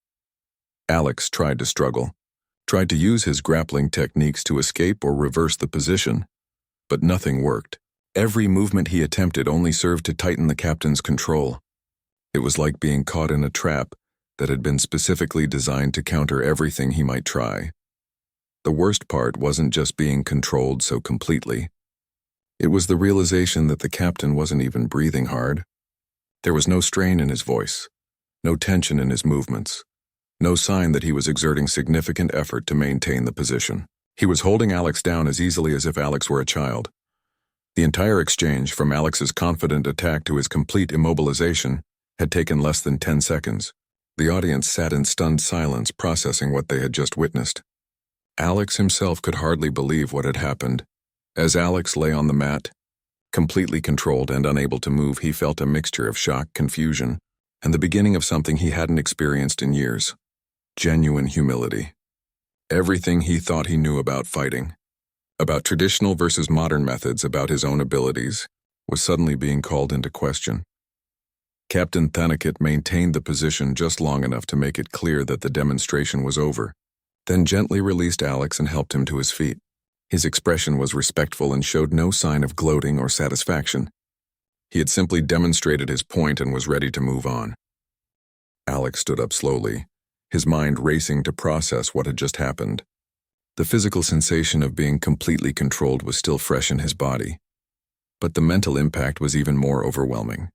S1: Alex tried to struggle, tried to use his grappling techniques to escape or reverse the position, but nothing worked. Every movement he attempted only served to tighten the captain's control. It was like being caught in a trap that had been specifically designed to counter everything he might try. The worst part wasn't just being controlled so completely. It was the realization that the captain wasn't even breathing hard. There was no strain in his voice, no tension in his movements, no sign that he was exerting significant effort to maintain the position. He was holding Alex down as easily as if Alex were a child. The entire exchange, from Alex's confident attack to his complete immobilization, had taken less than 10 seconds. The audience sat in stunned silence, processing what they had just witnessed. Alex himself could hardly believe what had happened. As Alex lay on the mat, completely controlled and unable to move, he felt a mixture of shock, confusion, and the beginning of something he hadn't experienced in years: genuine humility. Everything he thought he knew about fighting, about traditional versus modern methods, about his own abilities, was suddenly being called into question. Captain Thanakit maintained the position just long enough to make it clear that the demonstration was over, then gently released Alex and helped him to his feet. His expression was respectful and showed no sign of gloating or satisfaction. He had simply demonstrated his point and was ready to move on. Alex stood up slowly, his mind racing to process what had just happened. The physical sensation of being completely controlled was still fresh in his body, but the mental impact was even more overwhelming.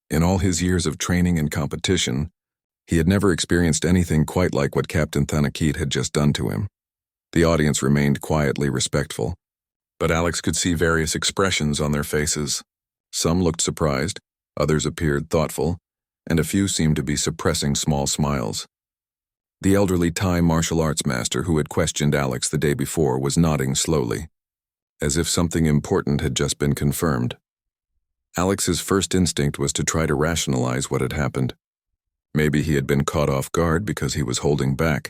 S1: In all his years of training and competition, he had never experienced anything quite like what Captain Thanakit had just done to him. The audience remained quietly respectful, but Alex could see various expressions on their faces. Some looked surprised, others appeared thoughtful, and a few seemed to be suppressing small smiles. The elderly Thai martial arts master who had questioned Alex the day before was nodding slowly, as if something important had just been confirmed. Alex's first instinct was to try to rationalize what had happened. Maybe he had been caught off guard because he was holding back,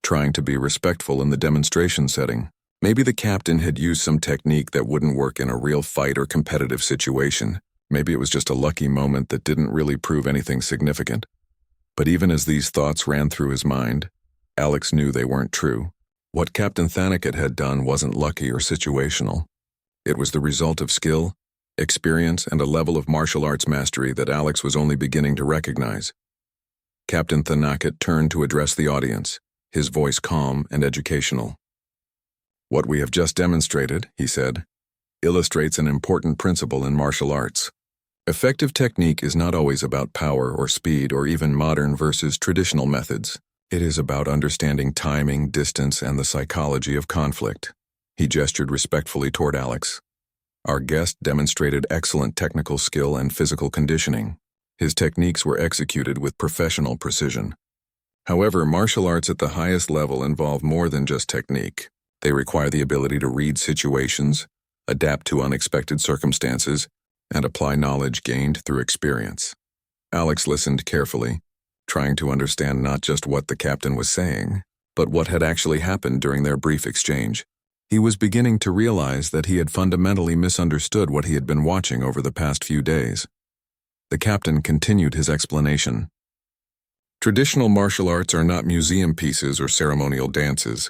S1: trying to be respectful in the demonstration setting. Maybe the captain had used some technique that wouldn't work in a real fight or competitive situation. Maybe it was just a lucky moment that didn't really prove anything significant. But even as these thoughts ran through his mind, Alex knew they weren't true. What Captain Thanakit had done wasn't lucky or situational. It was the result of skill, experience, and a level of martial arts mastery that Alex was only beginning to recognize. Captain Thanakit turned to address the audience, his voice calm and educational. "What we have just demonstrated," he said, "illustrates an important principle in martial arts. Effective technique is not always about power or speed or even modern versus traditional methods. It is about understanding timing, distance, and the psychology of conflict." He gestured respectfully toward Alex. Our guest demonstrated excellent technical skill and physical conditioning. His techniques were executed with professional precision. However, martial arts at the highest level involve more than just technique. They require the ability to read situations, adapt to unexpected circumstances, and apply knowledge gained through experience. Alex listened carefully, trying to understand not just what the captain was saying, but what had actually happened during their brief exchange. He was beginning to realize that he had fundamentally misunderstood what he had been watching over the past few days. The captain continued his explanation. Traditional martial arts are not museum pieces or ceremonial dances.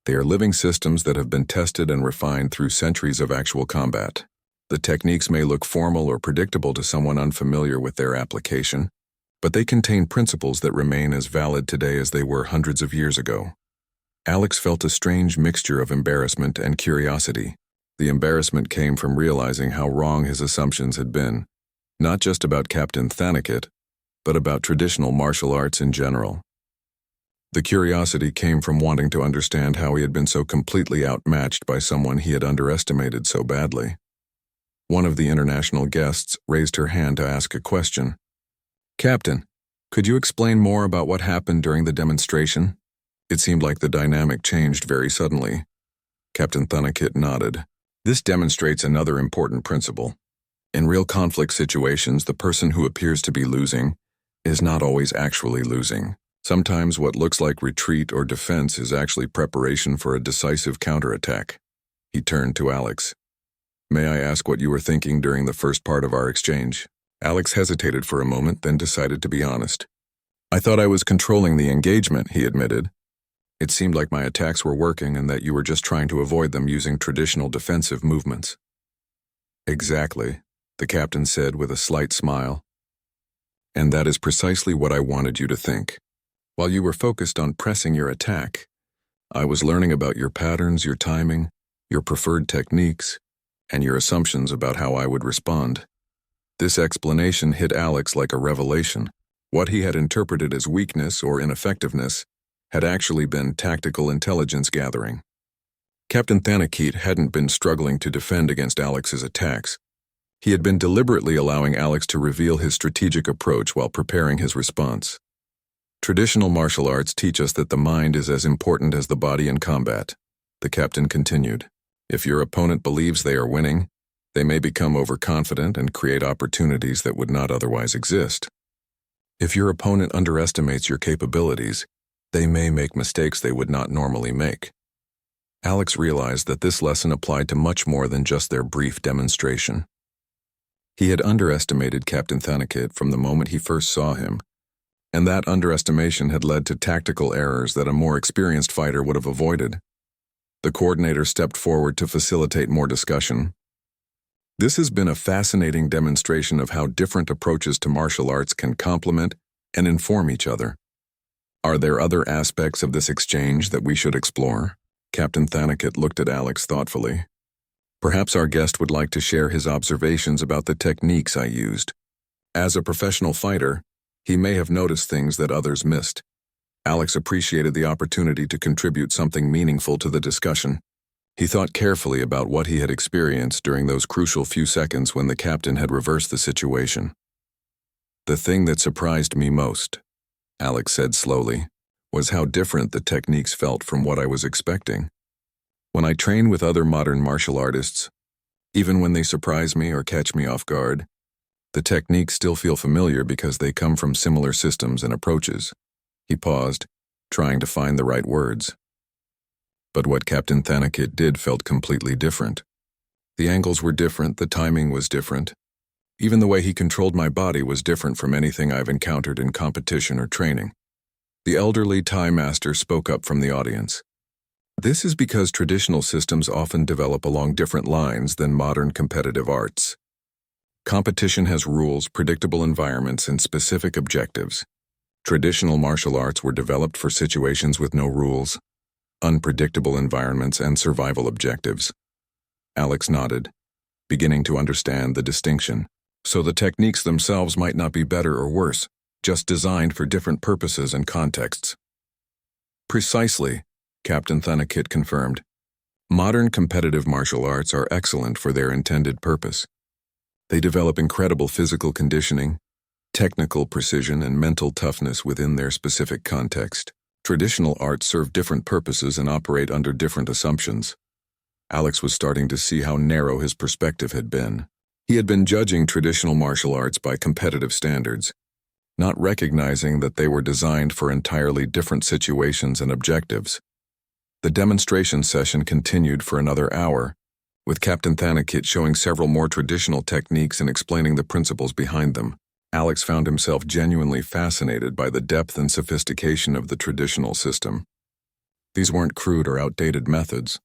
S1: They are living systems that have been tested and refined through centuries of actual combat. The techniques may look formal or predictable to someone unfamiliar with their application, but they contain principles that remain as valid today as they were hundreds of years ago. Alex felt a strange mixture of embarrassment and curiosity. The embarrassment came from realizing how wrong his assumptions had been, not just about Captain Thanakit, but about traditional martial arts in general. The curiosity came from wanting to understand how he had been so completely outmatched by someone he had underestimated so badly. One of the international guests raised her hand to ask a question. "Captain, could you explain more about what happened during the demonstration?" It seemed like the dynamic changed very suddenly. Captain Thanakit nodded. "This demonstrates another important principle. In real conflict situations, the person who appears to be losing is not always actually losing. Sometimes what looks like retreat or defense is actually preparation for a decisive counterattack." He turned to Alex. "May I ask what you were thinking during the first part of our exchange?" Alex hesitated for a moment, then decided to be honest. "I thought I was controlling the engagement," he admitted. "It seemed like my attacks were working and that you were just trying to avoid them using traditional defensive movements." "Exactly," the captain said with a slight smile. "And that is precisely what I wanted you to think. While you were focused on pressing your attack, I was learning about your patterns, your timing, your preferred techniques, and your assumptions about how I would respond." This explanation hit Alex like a revelation. What he had interpreted as weakness or ineffectiveness had actually been tactical intelligence gathering. Captain Thanakit hadn't been struggling to defend against Alex's attacks. He had been deliberately allowing Alex to reveal his strategic approach while preparing his response. "Traditional martial arts teach us that the mind is as important as the body in combat," the captain continued. "If your opponent believes they are winning, they may become overconfident and create opportunities that would not otherwise exist. If your opponent underestimates your capabilities, they may make mistakes they would not normally make." Alex realized that this lesson applied to much more than just their brief demonstration. He had underestimated Captain Thanakit from the moment he first saw him, and that underestimation had led to tactical errors that a more experienced fighter would have avoided. The coordinator stepped forward to facilitate more discussion. "This has been a fascinating demonstration of how different approaches to martial arts can complement and inform each other. Are there other aspects of this exchange that we should explore?" Captain Thanakit looked at Alex thoughtfully. "Perhaps our guest would like to share his observations about the techniques I used. As a professional fighter, he may have noticed things that others missed." Alex appreciated the opportunity to contribute something meaningful to the discussion. He thought carefully about what he had experienced during those crucial few seconds when the captain had reversed the situation. "The thing that surprised me most," Alex said slowly, "was how different the techniques felt from what I was expecting. When I train with other modern martial artists, even when they surprise me or catch me off guard, the techniques still feel familiar because they come from similar systems and approaches." He paused, trying to find the right words. But what Captain Thanakit did felt completely different. The angles were different, the timing was different. Even the way he controlled my body was different from anything I've encountered in competition or training. The elderly Thai master spoke up from the audience. "This is because traditional systems often develop along different lines than modern competitive arts. Competition has rules, predictable environments, and specific objectives. Traditional martial arts were developed for situations with no rules, unpredictable environments, and survival objectives." Alex nodded, beginning to understand the distinction. "So the techniques themselves might not be better or worse, just designed for different purposes and contexts." "Precisely," Captain Thanakit confirmed. "Modern competitive martial arts are excellent for their intended purpose. They develop incredible physical conditioning, technical precision, and mental toughness within their specific context. Traditional arts serve different purposes and operate under different assumptions." Alex was starting to see how narrow his perspective had been. He had been judging traditional martial arts by competitive standards, not recognizing that they were designed for entirely different situations and objectives. The demonstration session continued for another hour, with Captain Thanakit showing several more traditional techniques and explaining the principles behind them. Alex found himself genuinely fascinated by the depth and sophistication of the traditional system. These weren't crude or outdated methods.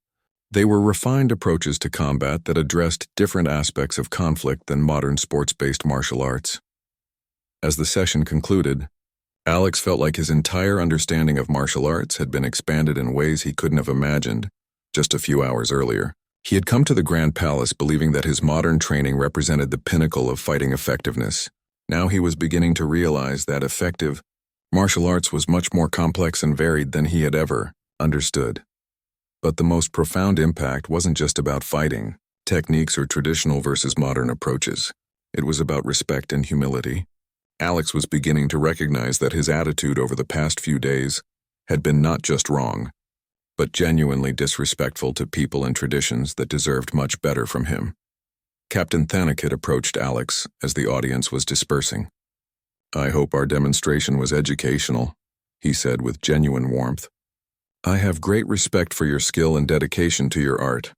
S1: They were refined approaches to combat that addressed different aspects of conflict than modern sports-based martial arts. As the session concluded, Alex felt like his entire understanding of martial arts had been expanded in ways he couldn't have imagined just a few hours earlier. He had come to the Grand Palace believing that his modern training represented the pinnacle of fighting effectiveness. Now he was beginning to realize that effective martial arts was much more complex and varied than he had ever understood. But the most profound impact wasn't just about fighting, techniques, or traditional versus modern approaches. It was about respect and humility. Alex was beginning to recognize that his attitude over the past few days had been not just wrong, but genuinely disrespectful to people and traditions that deserved much better from him. Captain Thanakit approached Alex as the audience was dispersing. "I hope our demonstration was educational," he said with genuine warmth. "I have great respect for your skill and dedication to your art."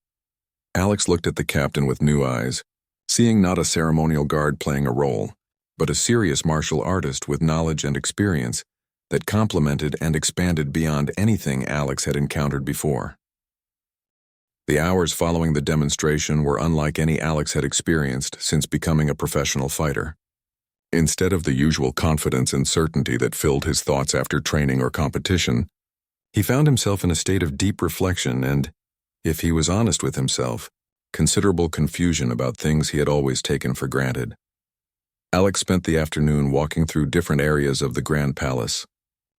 S1: Alex looked at the captain with new eyes, seeing not a ceremonial guard playing a role, but a serious martial artist with knowledge and experience that complemented and expanded beyond anything Alex had encountered before. The hours following the demonstration were unlike any Alex had experienced since becoming a professional fighter. Instead of the usual confidence and certainty that filled his thoughts after training or competition, he found himself in a state of deep reflection and, if he was honest with himself, considerable confusion about things he had always taken for granted. Alex spent the afternoon walking through different areas of the Grand Palace,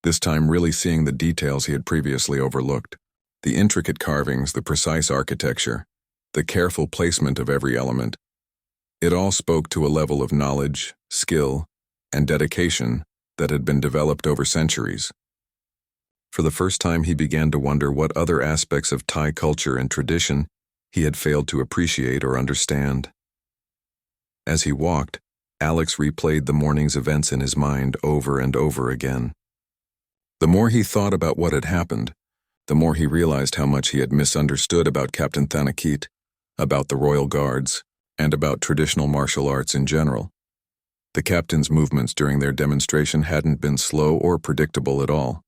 S1: this time really seeing the details he had previously overlooked. The intricate carvings, the precise architecture, the careful placement of every element. It all spoke to a level of knowledge, skill, and dedication that had been developed over centuries. For the first time, he began to wonder what other aspects of Thai culture and tradition he had failed to appreciate or understand. As he walked, Alex replayed the morning's events in his mind over and over again. The more he thought about what had happened, the more he realized how much he had misunderstood about Captain Thanakit, about the Royal Guards, and about traditional martial arts in general. The captain's movements during their demonstration hadn't been slow or predictable at all.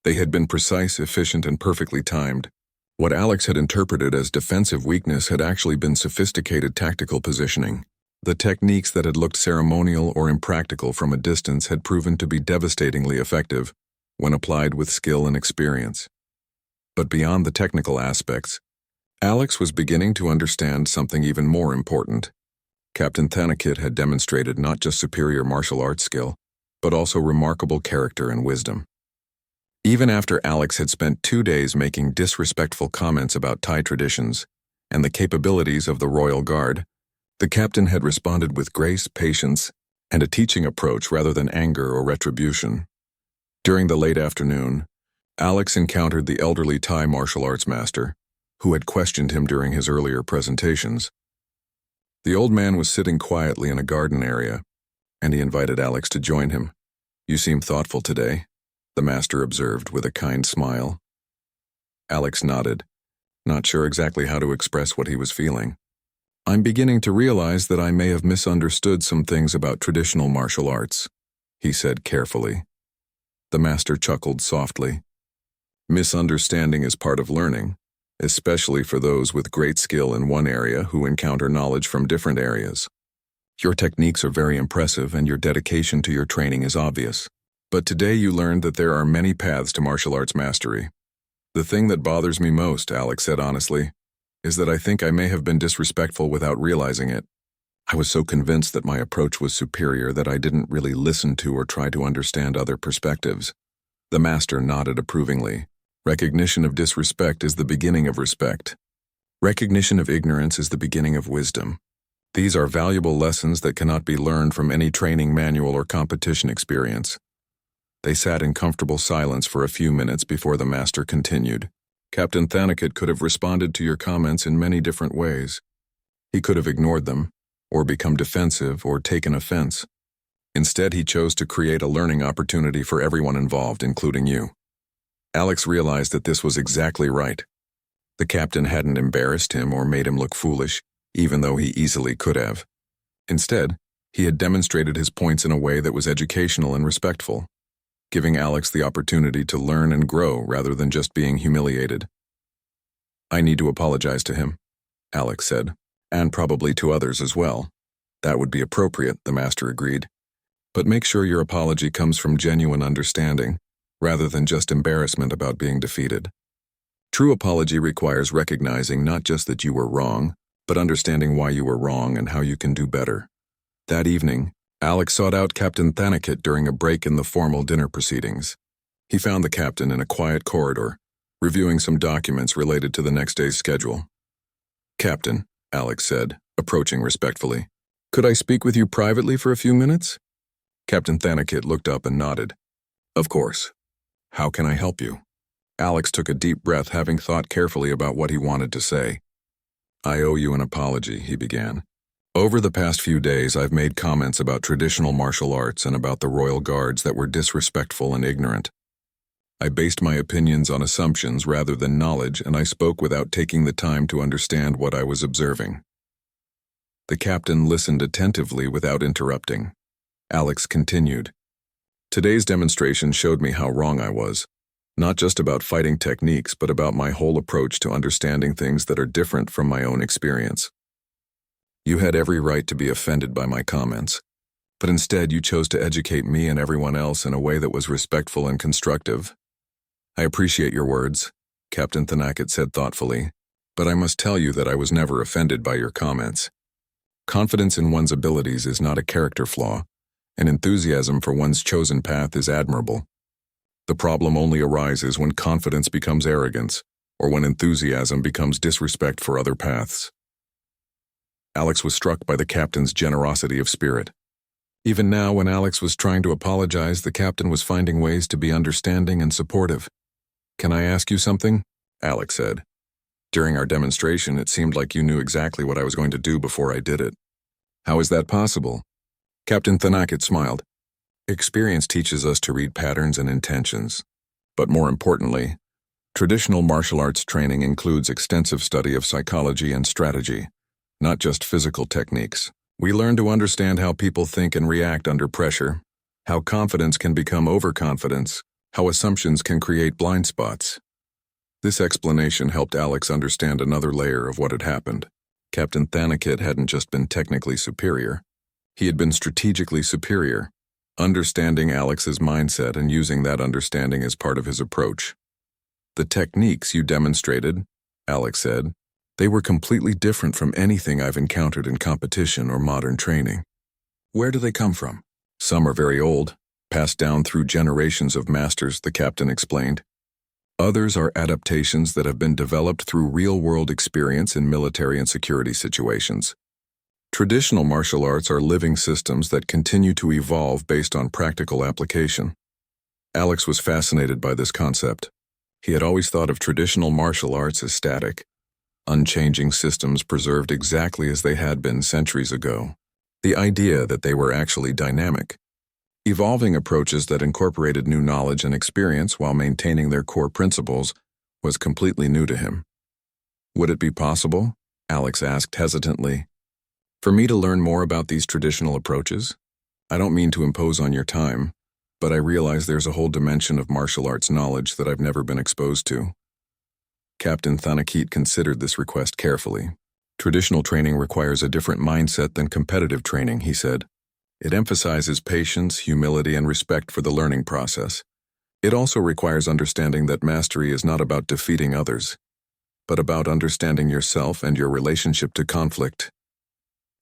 S1: They had been precise, efficient, and perfectly timed. What Alex had interpreted as defensive weakness had actually been sophisticated tactical positioning. The techniques that had looked ceremonial or impractical from a distance had proven to be devastatingly effective when applied with skill and experience. But beyond the technical aspects, Alex was beginning to understand something even more important. Captain Thanakit had demonstrated not just superior martial arts skill, but also remarkable character and wisdom. Even after Alex had spent 2 days making disrespectful comments about Thai traditions and the capabilities of the Royal Guard, the captain had responded with grace, patience, and a teaching approach rather than anger or retribution. During the late afternoon, Alex encountered the elderly Thai martial arts master, who had questioned him during his earlier presentations. The old man was sitting quietly in a garden area, and he invited Alex to join him. "You seem thoughtful today," the master observed with a kind smile. Alex nodded, not sure exactly how to express what he was feeling. "I'm beginning to realize that I may have misunderstood some things about traditional martial arts," he said carefully. The master chuckled softly. "Misunderstanding is part of learning, especially for those with great skill in one area who encounter knowledge from different areas. Your techniques are very impressive and your dedication to your training is obvious. But today you learned that there are many paths to martial arts mastery. The thing that bothers me most," Alex said honestly, "is that I think I may have been disrespectful without realizing it. I was so convinced that my approach was superior that I didn't really listen to or try to understand other perspectives." The master nodded approvingly. "Recognition of disrespect is the beginning of respect. Recognition of ignorance is the beginning of wisdom. These are valuable lessons that cannot be learned from any training manual or competition experience." They sat in comfortable silence for a few minutes before the master continued. "Captain Thanakit could have responded to your comments in many different ways. He could have ignored them, or become defensive, or taken offense. Instead, he chose to create a learning opportunity for everyone involved, including you." Alex realized that this was exactly right. The captain hadn't embarrassed him or made him look foolish, even though he easily could have. Instead, he had demonstrated his points in a way that was educational and respectful, giving Alex the opportunity to learn and grow rather than just being humiliated. "I need to apologize to him," Alex said, "and probably to others as well." "That would be appropriate," the master agreed. But make sure your apology comes from genuine understanding, rather than just embarrassment about being defeated. True apology requires recognizing not just that you were wrong, but understanding why you were wrong and how you can do better. That evening, Alex sought out Captain Thanakit during a break in the formal dinner proceedings. He found the captain in a quiet corridor, reviewing some documents related to the next day's schedule. "Captain," Alex said, approaching respectfully, "could I speak with you privately for a few minutes?" Captain Thanakit looked up and nodded. "Of course. How can I help you?" Alex took a deep breath, having thought carefully about what he wanted to say. "I owe you an apology," he began. "Over the past few days, I've made comments about traditional martial arts and about the royal guards that were disrespectful and ignorant. I based my opinions on assumptions rather than knowledge, and I spoke without taking the time to understand what I was observing." The captain listened attentively without interrupting. Alex continued, "Today's demonstration showed me how wrong I was, not just about fighting techniques, but about my whole approach to understanding things that are different from my own experience. You had every right to be offended by my comments, but instead you chose to educate me and everyone else in a way that was respectful and constructive. I appreciate your words," Captain Thanakit said thoughtfully, "but I must tell you that I was never offended by your comments. Confidence in one's abilities is not a character flaw, and enthusiasm for one's chosen path is admirable. The problem only arises when confidence becomes arrogance, or when enthusiasm becomes disrespect for other paths." Alex was struck by the captain's generosity of spirit. Even now, when Alex was trying to apologize, the captain was finding ways to be understanding and supportive. "Can I ask you something?" Alex said. "During our demonstration, it seemed like you knew exactly what I was going to do before I did it. How is that possible?" Captain Thanakit smiled. "Experience teaches us to read patterns and intentions. But more importantly, traditional martial arts training includes extensive study of psychology and strategy, not just physical techniques. We learn to understand how people think and react under pressure, how confidence can become overconfidence, how assumptions can create blind spots." This explanation helped Alex understand another layer of what had happened. Captain Thanakit hadn't just been technically superior. He had been strategically superior, understanding Alex's mindset and using that understanding as part of his approach. "The techniques you demonstrated," Alex said, "they were completely different from anything I've encountered in competition or modern training." "Where do they come from?" "Some are very old, passed down through generations of masters," the captain explained. "Others are adaptations that have been developed through real-world experience in military and security situations. Traditional martial arts are living systems that continue to evolve based on practical application." Alex was fascinated by this concept. He had always thought of traditional martial arts as static, unchanging systems preserved exactly as they had been centuries ago. The idea that they were actually dynamic, evolving approaches that incorporated new knowledge and experience while maintaining their core principles was completely new to him. "Would it be possible," Alex asked hesitantly, "for me to learn more about these traditional approaches? I don't mean to impose on your time, but I realize there's a whole dimension of martial arts knowledge that I've never been exposed to." Captain Thanakit considered this request carefully. "Traditional training requires a different mindset than competitive training," he said. "It emphasizes patience, humility, and respect for the learning process. It also requires understanding that mastery is not about defeating others, but about understanding yourself and your relationship to conflict."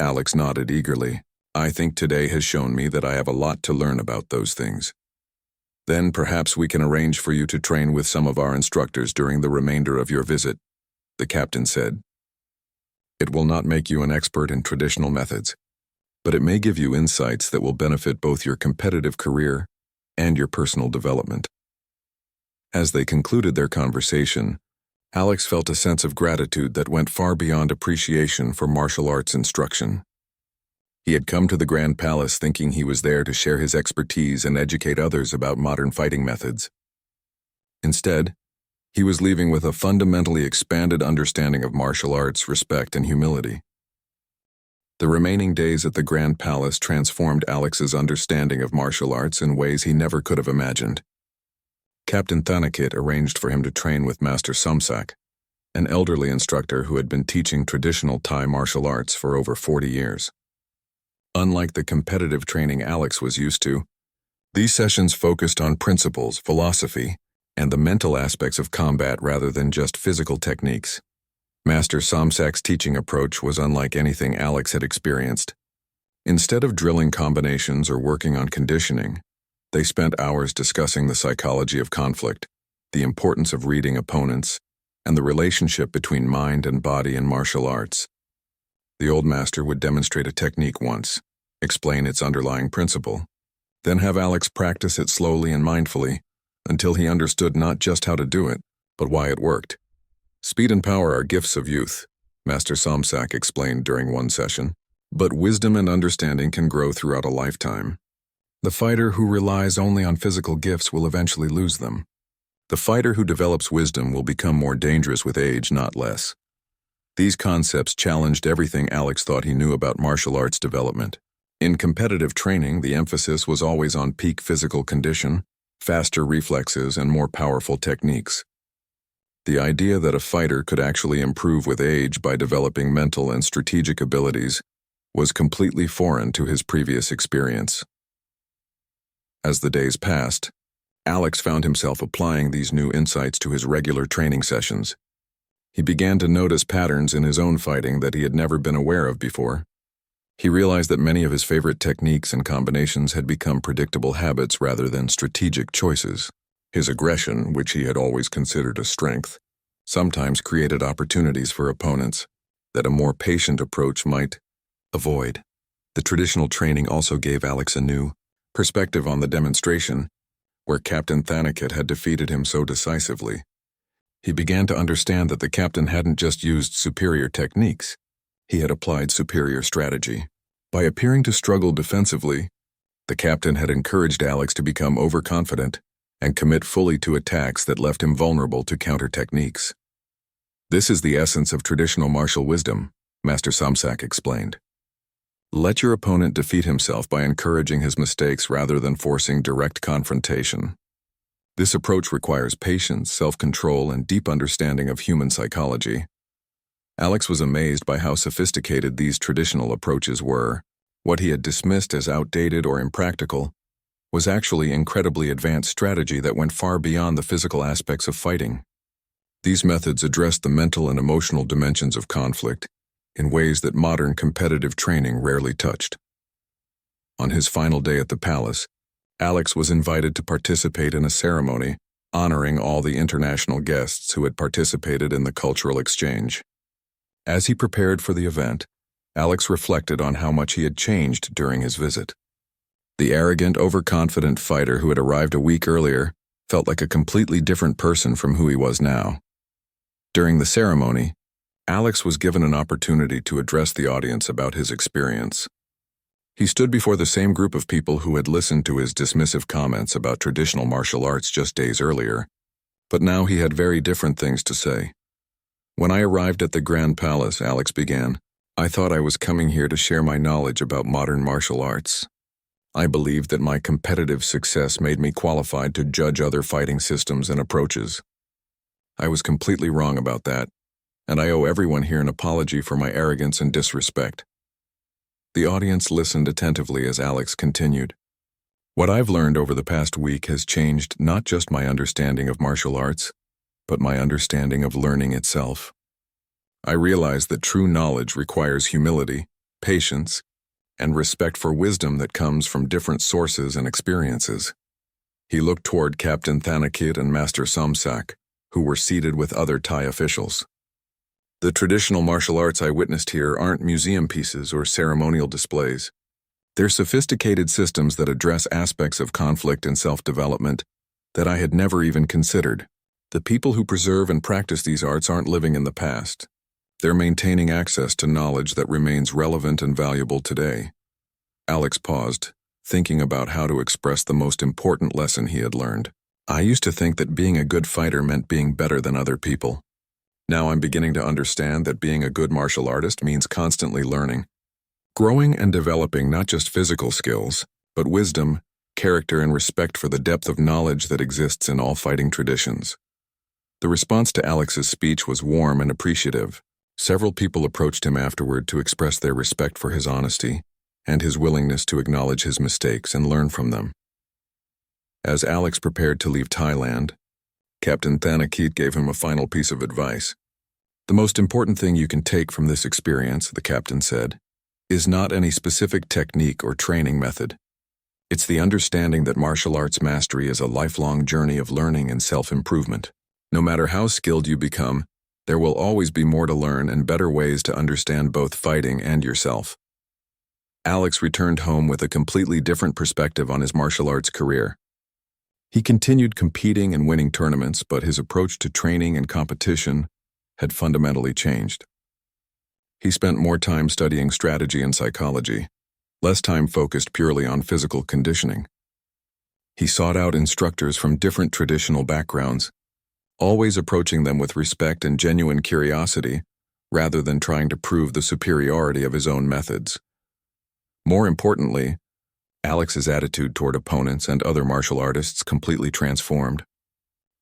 S1: Alex nodded eagerly. "I think today has shown me that I have a lot to learn about those things." "Then perhaps we can arrange for you to train with some of our instructors during the remainder of your visit," the captain said. "It will not make you an expert in traditional methods, but it may give you insights that will benefit both your competitive career and your personal development." As they concluded their conversation, Alex felt a sense of gratitude that went far beyond appreciation for martial arts instruction. He had come to the Grand Palace thinking he was there to share his expertise and educate others about modern fighting methods. Instead, he was leaving with a fundamentally expanded understanding of martial arts, respect, and humility. The remaining days at the Grand Palace transformed Alex's understanding of martial arts in ways he never could have imagined. Captain Thanakit arranged for him to train with Master Sumsak, an elderly instructor who had been teaching traditional Thai martial arts for over 40 years. Unlike the competitive training Alex was used to, these sessions focused on principles, philosophy, and the mental aspects of combat rather than just physical techniques. Master Somsak's teaching approach was unlike anything Alex had experienced. Instead of drilling combinations or working on conditioning, they spent hours discussing the psychology of conflict, the importance of reading opponents, and the relationship between mind and body in martial arts. The old master would demonstrate a technique once, explain its underlying principle, then have Alex practice it slowly and mindfully until he understood not just how to do it, but why it worked. Speed and power are gifts of youth, Master Somsak explained during one session, but wisdom and understanding can grow throughout a lifetime. The fighter who relies only on physical gifts will eventually lose them. The fighter who develops wisdom will become more dangerous with age, not less. These concepts challenged everything Alex thought he knew about martial arts development. In competitive training, the emphasis was always on peak physical condition, faster reflexes, and more powerful techniques. The idea that a fighter could actually improve with age by developing mental and strategic abilities was completely foreign to his previous experience. As the days passed, Alex found himself applying these new insights to his regular training sessions. He began to notice patterns in his own fighting that he had never been aware of before. He realized that many of his favorite techniques and combinations had become predictable habits rather than strategic choices. His aggression, which he had always considered a strength, sometimes created opportunities for opponents that a more patient approach might avoid. The traditional training also gave Alex a new perspective on the demonstration, where Captain Thanakit had defeated him so decisively. He began to understand that the captain hadn't just used superior techniques, he had applied superior strategy. By appearing to struggle defensively, the captain had encouraged Alex to become overconfident and commit fully to attacks that left him vulnerable to counter techniques. This is the essence of traditional martial wisdom, Master Somsak explained. Let your opponent defeat himself by encouraging his mistakes rather than forcing direct confrontation. This approach requires patience, self-control, and deep understanding of human psychology. Alex was amazed by how sophisticated these traditional approaches were. What he had dismissed as outdated or impractical was actually incredibly advanced strategy that went far beyond the physical aspects of fighting. These methods addressed the mental and emotional dimensions of conflict in ways that modern competitive training rarely touched. On his final day at the palace, Alex was invited to participate in a ceremony honoring all the international guests who had participated in the cultural exchange. As he prepared for the event, Alex reflected on how much he had changed during his visit. The arrogant, overconfident fighter who had arrived a week earlier felt like a completely different person from who he was now. During the ceremony, Alex was given an opportunity to address the audience about his experience. He stood before the same group of people who had listened to his dismissive comments about traditional martial arts just days earlier, but now he had very different things to say. When I arrived at the Grand Palace, Alex began, I thought I was coming here to share my knowledge about modern martial arts. I believed that my competitive success made me qualified to judge other fighting systems and approaches. I was completely wrong about that, and I owe everyone here an apology for my arrogance and disrespect. The audience listened attentively as Alex continued. What I've learned over the past week has changed not just my understanding of martial arts, but my understanding of learning itself. I realize that true knowledge requires humility, patience, and respect for wisdom that comes from different sources and experiences. He looked toward Captain Thanakit and Master Somsak, who were seated with other Thai officials. The traditional martial arts I witnessed here aren't museum pieces or ceremonial displays. They're sophisticated systems that address aspects of conflict and self-development that I had never even considered. The people who preserve and practice these arts aren't living in the past. They're maintaining access to knowledge that remains relevant and valuable today. Alex paused, thinking about how to express the most important lesson he had learned. I used to think that being a good fighter meant being better than other people. Now I'm beginning to understand that being a good martial artist means constantly learning, growing and developing not just physical skills, but wisdom, character, and respect for the depth of knowledge that exists in all fighting traditions. The response to Alex's speech was warm and appreciative. Several people approached him afterward to express their respect for his honesty, and his willingness to acknowledge his mistakes and learn from them. As Alex prepared to leave Thailand, Captain Thanakit gave him a final piece of advice. "The most important thing you can take from this experience," the captain said, "is not any specific technique or training method. It's the understanding that martial arts mastery is a lifelong journey of learning and self-improvement. No matter how skilled you become, there will always be more to learn and better ways to understand both fighting and yourself." Alex returned home with a completely different perspective on his martial arts career. He continued competing and winning tournaments, but his approach to training and competition had fundamentally changed. He spent more time studying strategy and psychology, less time focused purely on physical conditioning. He sought out instructors from different traditional backgrounds, always approaching them with respect and genuine curiosity, rather than trying to prove the superiority of his own methods. More importantly, Alex's attitude toward opponents and other martial artists completely transformed.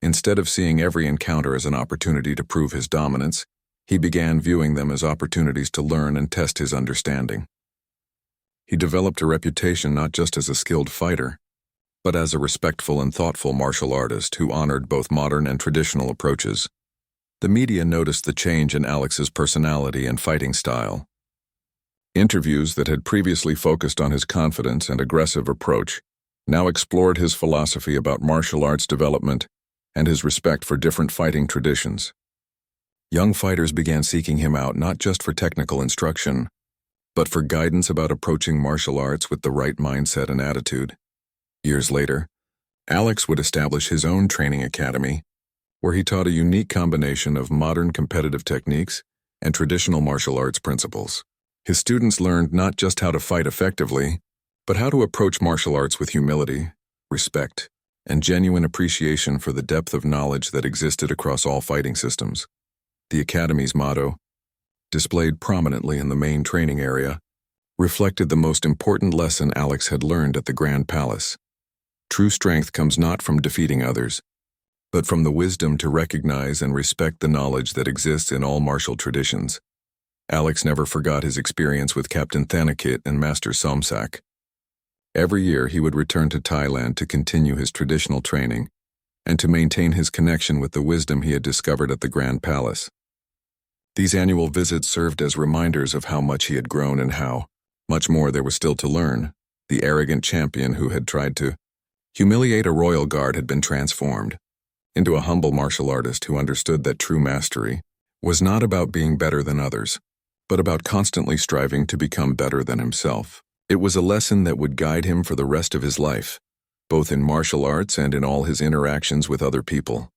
S1: Instead of seeing every encounter as an opportunity to prove his dominance, he began viewing them as opportunities to learn and test his understanding. He developed a reputation not just as a skilled fighter, but as a respectful and thoughtful martial artist who honored both modern and traditional approaches. The media noticed the change in Alex's personality and fighting style. Interviews that had previously focused on his confidence and aggressive approach now explored his philosophy about martial arts development and his respect for different fighting traditions. Young fighters began seeking him out not just for technical instruction, but for guidance about approaching martial arts with the right mindset and attitude. Years later, Alex would establish his own training academy, where he taught a unique combination of modern competitive techniques and traditional martial arts principles. His students learned not just how to fight effectively, but how to approach martial arts with humility, respect, and genuine appreciation for the depth of knowledge that existed across all fighting systems. The Academy's motto, displayed prominently in the main training area, reflected the most important lesson Alex had learned at the Grand Palace. True strength comes not from defeating others, but from the wisdom to recognize and respect the knowledge that exists in all martial traditions. Alex never forgot his experience with Captain Thanakit and Master Somsak. Every year he would return to Thailand to continue his traditional training and to maintain his connection with the wisdom he had discovered at the Grand Palace. These annual visits served as reminders of how much he had grown and how much more there was still to learn. The arrogant champion who had tried to humiliate a royal guard had been transformed into a humble martial artist who understood that true mastery was not about being better than others, but about constantly striving to become better than himself. It was a lesson that would guide him for the rest of his life, both in martial arts and in all his interactions with other people.